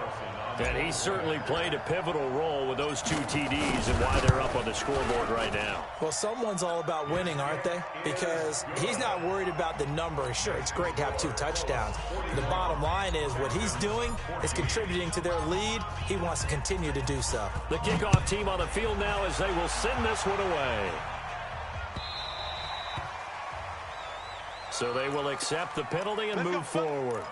And he certainly played a pivotal role with those 2 TDs and why they're up on the scoreboard right now. Well, someone's all about winning, aren't they? Because he's not worried about the number. Sure, it's great to have 2 touchdowns. The bottom line is what he's doing is contributing to their lead. He wants to continue to do so. The kickoff team on the field now as they will send this one away. So they will accept the penalty and move forward.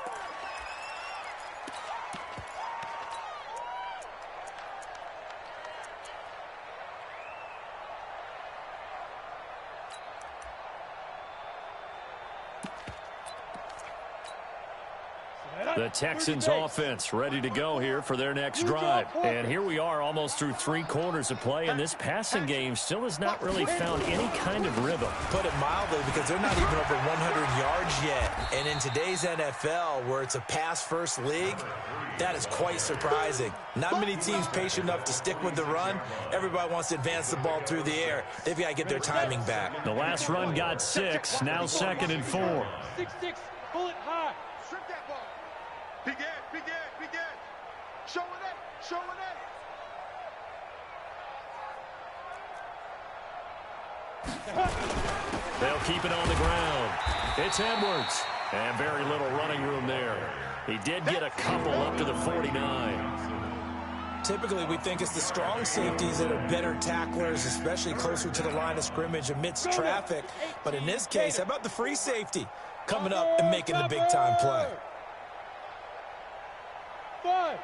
The Texans offense ready to go here for their next drive. And here we are almost through 3 quarters of play, and this passing game still has not really found any kind of rhythm. Put it mildly, because they're not even over 100 yards yet. And in today's NFL, where it's a pass-first league, that is quite surprising. Not many teams patient enough to stick with the run. Everybody wants to advance the ball through the air. They've got to get their timing back. The last run got 6, now 2nd and 4. 6-6, pull it high. Strip that ball. Begin. Show it up. They'll keep it on the ground. It's Edwards. And very little running room there. He did get a couple up to the 49. typically we think it's the strong safeties that are better tacklers, especially closer to the line of scrimmage amidst traffic. But in this case, how about the free safety coming up and making the big-time play? Five.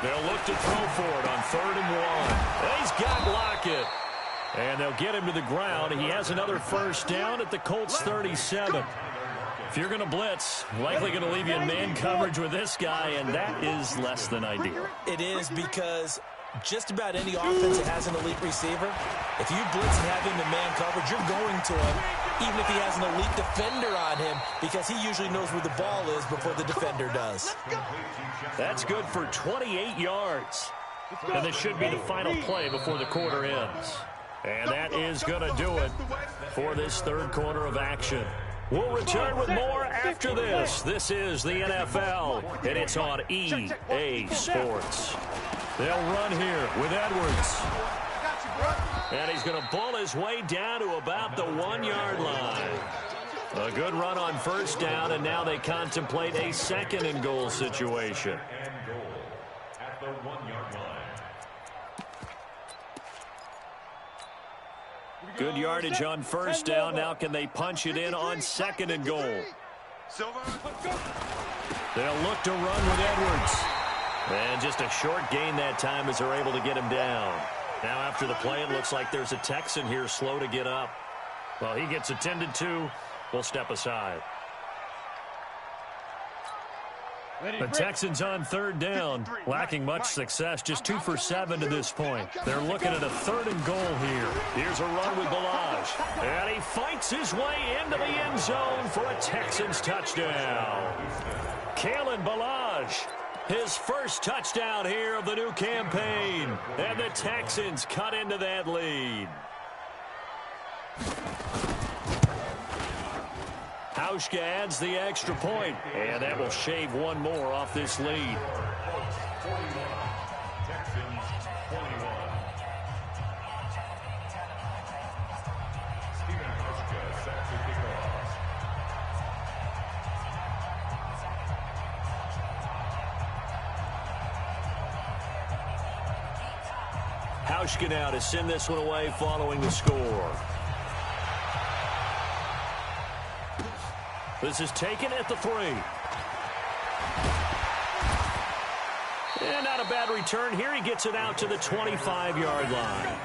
They'll look to throw for it on 3rd and 1. He's got Lockett. And they'll get him to the ground. He has another first down at the Colts 37. If you're going to blitz, likely going to leave you in man coverage with this guy, and that is less than ideal. It is, because just about any offense that has an elite receiver, if you blitz and have him in man coverage, you're going to him, even if he has an elite defender on him, because he usually knows where the ball is before the defender does. That's good for 28 yards. And this should be the final play before the quarter ends. And that is going to do it for this third quarter of action. We'll return with more after this. This is the NFL, and it's on EA Sports. They'll run here with Edwards. And he's going to bull his way down to about the 1-yard line. A good run on first down, and now they contemplate a 2nd and goal situation. And goal at the 1-yard line. Good yardage on first down. Now can they punch it in on 2nd and goal? They'll look to run with Edwards. And just a short gain that time as they're able to get him down. Now after the play, it looks like there's a Texan here slow to get up. Well, he gets attended to. We'll step aside. The Texans on 3rd down, lacking much success, just 2 for 7 to this point. They're looking at a 3rd and goal here. Here's a run with Balaj, and he fights his way into the end zone for a Texans touchdown. Kalen Balaj, his first touchdown here of the new campaign, and the Texans cut into that lead. Hauschka adds the extra point, and that will shave one more off this lead. Colts 41, Texans 21. Stephen Hauschka set to kick off. Hauschka now to send this one away following the score. This is taken at the 3. And not a bad return here. He gets it out to the 25-yard line.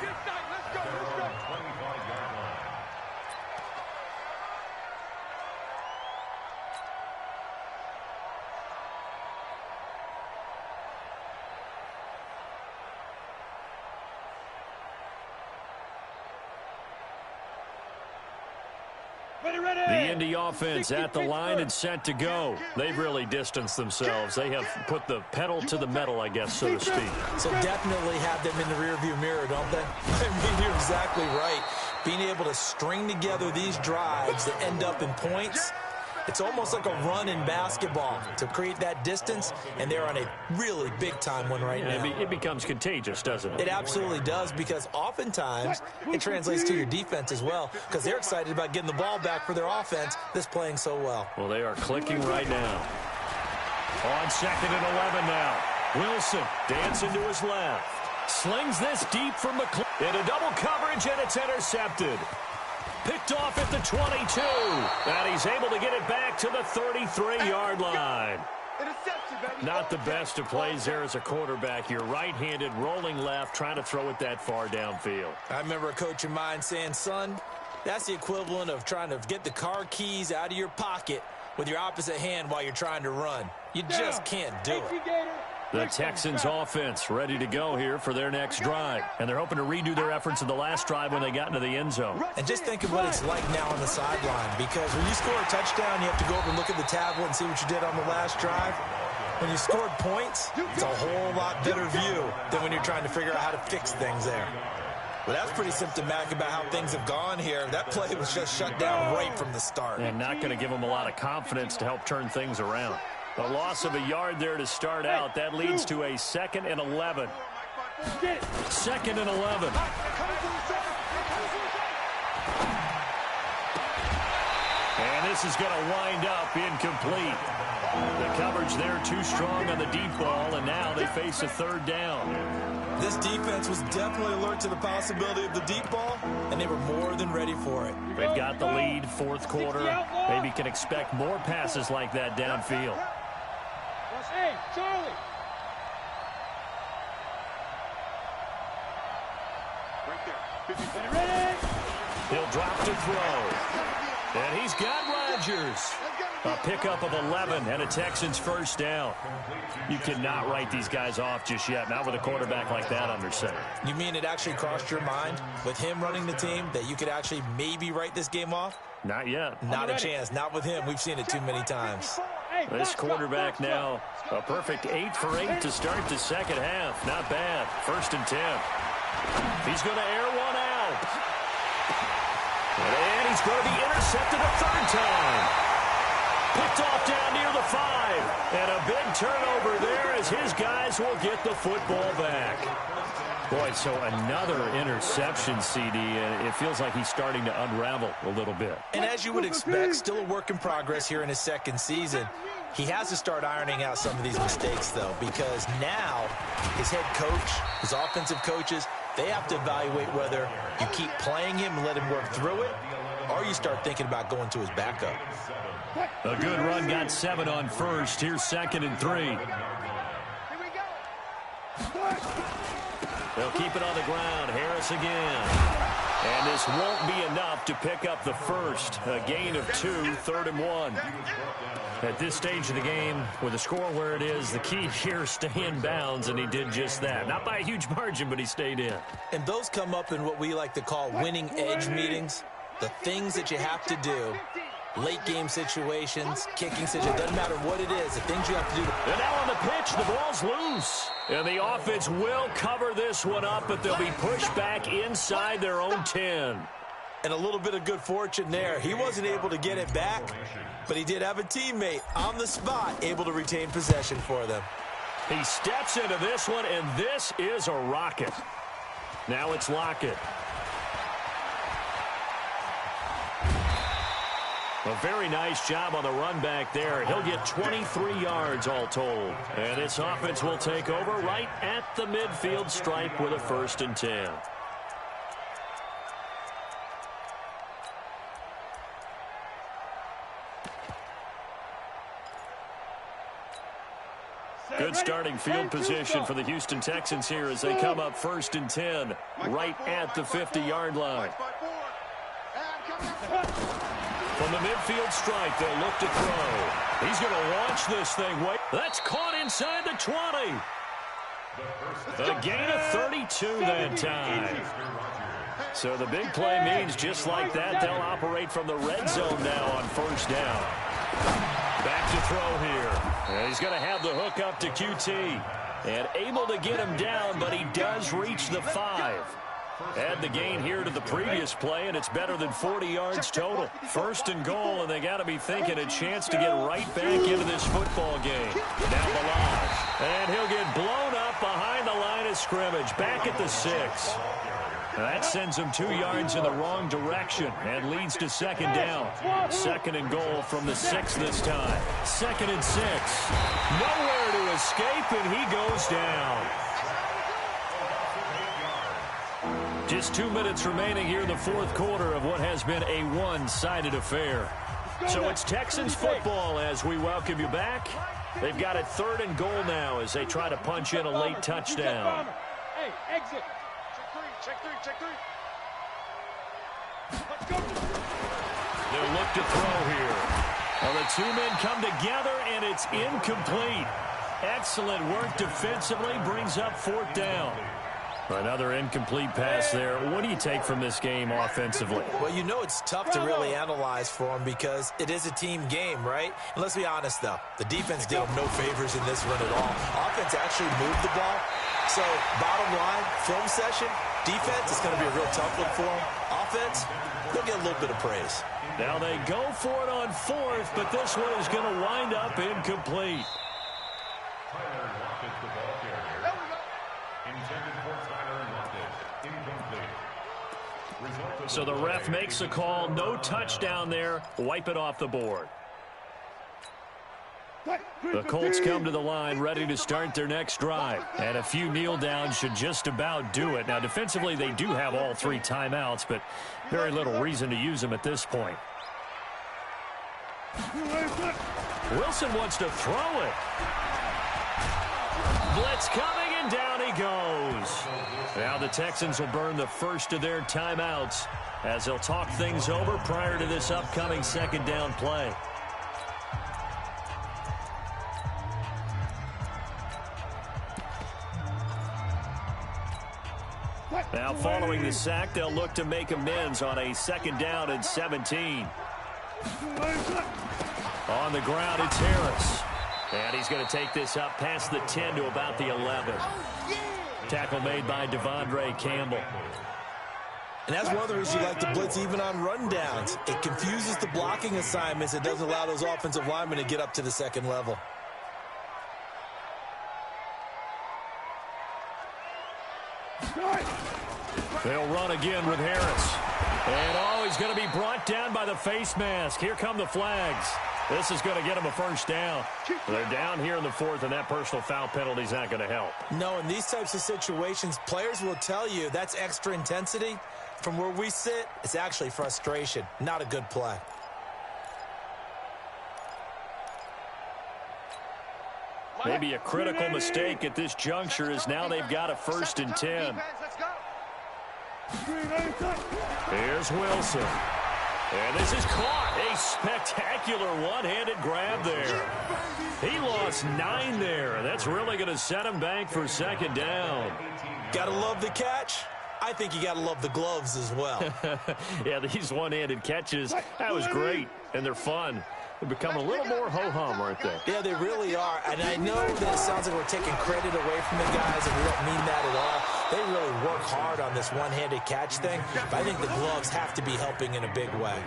The Indy offense at the line and set to go. They've really distanced themselves. They have put the pedal to the metal, I guess, so to speak. So definitely have them in the rearview mirror, don't they? I mean, you're exactly right. Being able to string together these drives that end up in points, it's almost like a run in basketball to create that distance, and they're on a really big-time one right now. It becomes contagious, doesn't it? It absolutely does, because oftentimes it translates to your defense as well, because they're excited about getting the ball back for their offense that's playing so well. Well, they are clicking right now. On 2nd and 11 now. Wilson dancing to his left. Slings this deep from the into double coverage, and it's intercepted. Picked off at the 22, and he's able to get it back to the 33-yard line. Not the best of plays there as a quarterback. You're right-handed, rolling left, trying to throw it that far downfield. I remember a coach of mine saying, son, that's the equivalent of trying to get the car keys out of your pocket with your opposite hand while you're trying to run. You just can't do it. The Texans offense ready to go here for their next drive. And they're hoping to redo their efforts in the last drive when they got into the end zone. And just think of what it's like now on the sideline, because when you score a touchdown, you have to go over and look at the tablet and see what you did on the last drive. When you scored points, it's a whole lot better view than when you're trying to figure out how to fix things there. Well, that's pretty symptomatic about how things have gone here. That play was just shut down right from the start. And not going to give them a lot of confidence to help turn things around. The loss of a yard there to start out. That leads to a 2nd and 11. 2nd and 11. And this is going to wind up incomplete. The coverage there too strong on the deep ball, and now they face a third down. This defense was definitely alert to the possibility of the deep ball, and they were more than ready for it. They've got the lead, fourth quarter. Maybe can expect more passes like that downfield. Hey, Charlie. Ready? He'll drop to throw. And he's got Rodgers. A pickup of 11 and a Texans first down. You cannot write these guys off just yet, not with a quarterback like that under center. You mean it actually crossed your mind with him running the team that you could actually maybe write this game off? Not yet. Not a chance. Not with him. We've seen it too many times. This quarterback now, a perfect 8 for 8 to start the second half. Not bad. 1st and 10. He's going to air one out. And he's going to be intercepted a third time. Picked off down near the 5. And a big turnover there as his guys will get the football back. Boy, so another interception, CD. It feels like he's starting to unravel a little bit. And as you would expect, still a work in progress here in his second season. He has to start ironing out some of these mistakes, though, because now his head coach, his offensive coaches, they have to evaluate whether you keep playing him and let him work through it, or you start thinking about going to his backup. A good run, got 7 on first. Here's 2nd and 3. Here we go. They'll keep it on the ground. Harris again. And this won't be enough to pick up the first. A gain of 2, 3rd and 1. At this stage of the game, with the score where it is, the key here, stay in bounds, and he did just that. Not by a huge margin, but he stayed in. And those come up in what we like to call winning edge meetings. The things that you have to do. Late game situations, kicking situations, doesn't matter what it is, the things you have to do. And now on the pitch, the ball's loose. And the offense will cover this one up, but they'll be pushed back inside their own 10. And a little bit of good fortune there. He wasn't able to get it back, but he did have a teammate on the spot able to retain possession for them. He steps into this one, and this is a rocket. Now it's Lockett. A very nice job on the run back there. He'll get 23 yards all told. And this offense will take over right at the midfield stripe with a 1st and 10. Good starting field position for the Houston Texans here as they come up 1st and 10 right at the 50-yard line. From the midfield stripe, they'll look to throw. He's going to launch this thing. Wait, that's caught inside the 20. A gain of 32 that time. So the big play means just like that, they'll operate from the red zone now on 1st down. Back to throw here. And he's going to have the hook up to QT. And able to get him down, but he does reach the 5. Add the gain here to the previous play, and it's better than 40 yards total. 1st and goal, and they got to be thinking a chance to get right back into this football game. Now Balaj, and he'll get blown up behind the line of scrimmage, back at the 6. That sends him 2 yards in the wrong direction and leads to 2nd down. 2nd and goal from the 6 this time. 2nd and 6. Nowhere to escape, and he goes down. Just 2 minutes remaining here in the fourth quarter of what has been a one-sided affair. So it's Texans football as we welcome you back. They've got it 3rd and goal now as they try to punch in a late touchdown. Hey, exit. Check three. Let's go. They'll look to throw here. Well, the 2 men come together, and it's incomplete. Excellent work defensively, brings up 4th down. Another incomplete pass there. What do you take from this game offensively? Well, you know it's tough to really analyze for them because it is a team game, right? And let's be honest, though. The defense did them no favors in this run at all. Offense actually moved the ball. So, bottom line, film session, defense is going to be a real tough one for them. Offense, they'll get a little bit of praise. Now they go for it on 4th, but this one is going to wind up incomplete. So the ref makes a call. No touchdown there. Wipe it off the board. The Colts come to the line ready to start their next drive. And a few kneel downs should just about do it. Now, defensively, they do have all 3 timeouts, but very little reason to use them at this point. Wilson wants to throw it. Blitz coming, and down he goes. Now the Texans will burn the first of their timeouts as they'll talk things over prior to this upcoming second down play. Now following the sack, they'll look to make amends on a 2nd down and 17. On the ground, it's Harris. And he's going to take this up past the 10 to about the 11. Tackle made by Devondre Campbell. And that's one of the reasons you like to blitz even on rundowns. It confuses the blocking assignments. It doesn't allow those offensive linemen to get up to the 2nd level. They'll run again with Harris. And, he's going to be brought down by the face mask. Here come the flags. This is going to get them a first down. They're down here in the 4th, and that personal foul penalty is not going to help. No, in these types of situations, players will tell you that's extra intensity. From where we sit, it's actually frustration. Not a good play. Maybe a critical mistake at this juncture is now they've got a 1st and 10. Here's Wilson. And this is caught. A spectacular one-handed grab there. He lost 9 there. That's really going to set him back for 2nd down. Gotta love the catch. I think you gotta love the gloves as well. Yeah, these one-handed catches, that was great. And they're fun. They've become a little more ho-hum, aren't they? Yeah, they really are. And I know that it sounds like we're taking credit away from the guys, and we don't mean that at all. They really work hard on this one-handed catch thing. But I think the gloves have to be helping in a big way.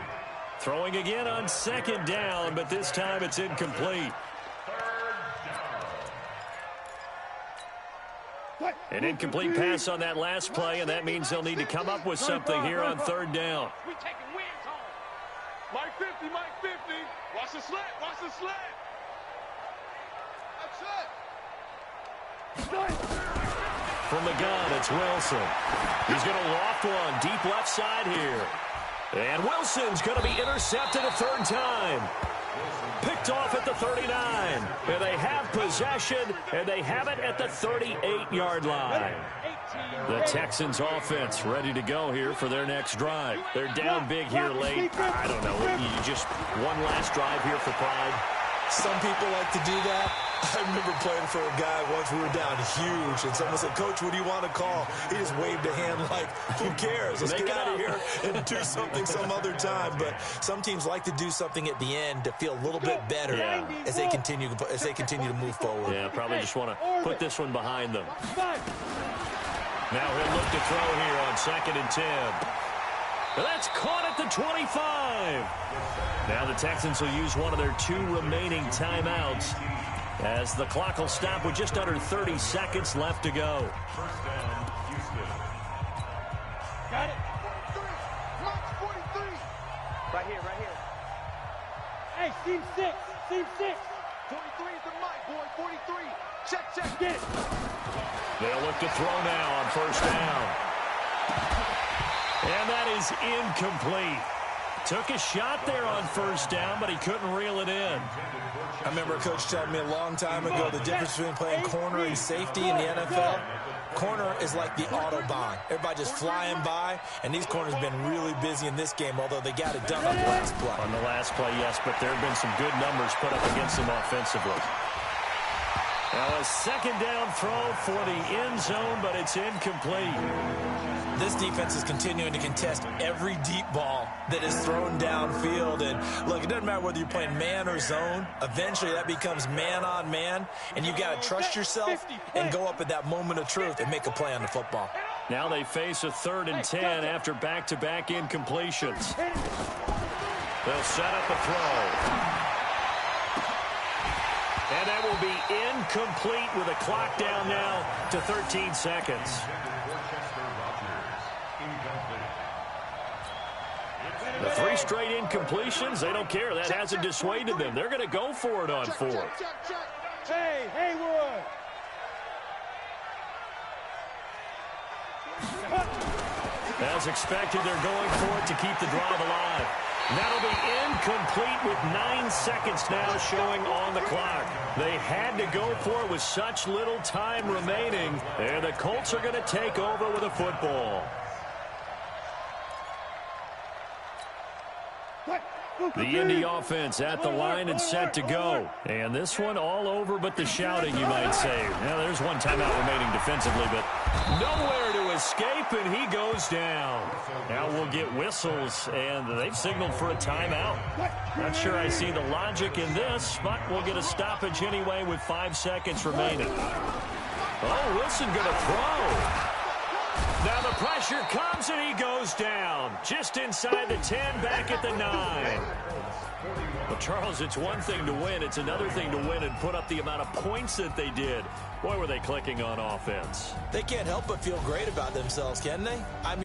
Throwing again on 2nd down, but this time it's incomplete. An incomplete pass on that last play, and that means they'll need to come up with something here on 3rd down. We taking wins home. Mike 50, Mike 50. Watch the slant, watch the slant. That's it. From the gun, it's Wilson. He's going to loft one deep left side here. And Wilson's going to be intercepted a 3rd time. Picked off at the 39. And they have possession, and they have it at the 38-yard line. The Texans offense ready to go here for their next drive. They're down big here late. I don't know. You just one last drive here for pride. Some people like to do that. I remember playing for a guy once. We were down huge, and someone said, "Coach, what do you want to call?" He just waved a hand like, "Who cares? Let's get out of here and do something some other time." But some teams like to do something at the end to feel a little bit better as they continue to move forward. Yeah, probably just want to put this one behind them. Now he'll look to throw here on 2nd and 10. That's caught at the 25. Now the Texans will use one of their 2 remaining timeouts as the clock will stop with just under 30 seconds left to go. First down, Houston. Got it. 43. Right here, right here. Hey, seam 6, seam 6. 43 is the mic, boy. 43. Check, check. Get it. They'll look to throw now on 1st down. And that is incomplete. Took a shot there on 1st down, but he couldn't reel it in. I remember a coach telling me a long time ago the difference between playing corner and safety in the NFL. Corner is like the Autobahn. Everybody just flying by, and these corners have been really busy in this game, although they got it done on the last play. On the last play, yes, but there have been some good numbers put up against them offensively. Now a 2nd down throw for the end zone, but it's incomplete. This defense is continuing to contest every deep ball that is thrown downfield. And look, it doesn't matter whether you're playing man or zone. Eventually that becomes man on man, and you got to trust yourself and go up at that moment of truth and make a play on the football. Now they face a 3rd and 10 after back-to-back incompletions. They'll set up a throw. And that will be incomplete with a clock down now to 13 seconds. The 3 straight incompletions, they don't care. That hasn't dissuaded them. They're going to go for it on 4th. Hey, Haywood. As expected, they're going for it to keep the drive alive. That'll be incomplete with 9 seconds now showing on the clock. They had to go for it with such little time remaining, and the Colts are going to take over with a football. The Indy offense at the line and set to go. And this one all over but the shouting, you might say. Now, there's one timeout remaining defensively, but nowhere to escape, and he goes down. Now we'll get whistles, and they've signaled for a timeout. Not sure I see the logic in this, but we'll get a stoppage anyway with 5 seconds remaining. Oh, Wilson going to throw. Now the pressure comes, and he goes down. Just inside the 10, back at the 9. Well, Charles, it's one thing to win. It's another thing to win and put up the amount of points that they did. Boy, were they clicking on offense. They can't help but feel great about themselves, can they? I mean,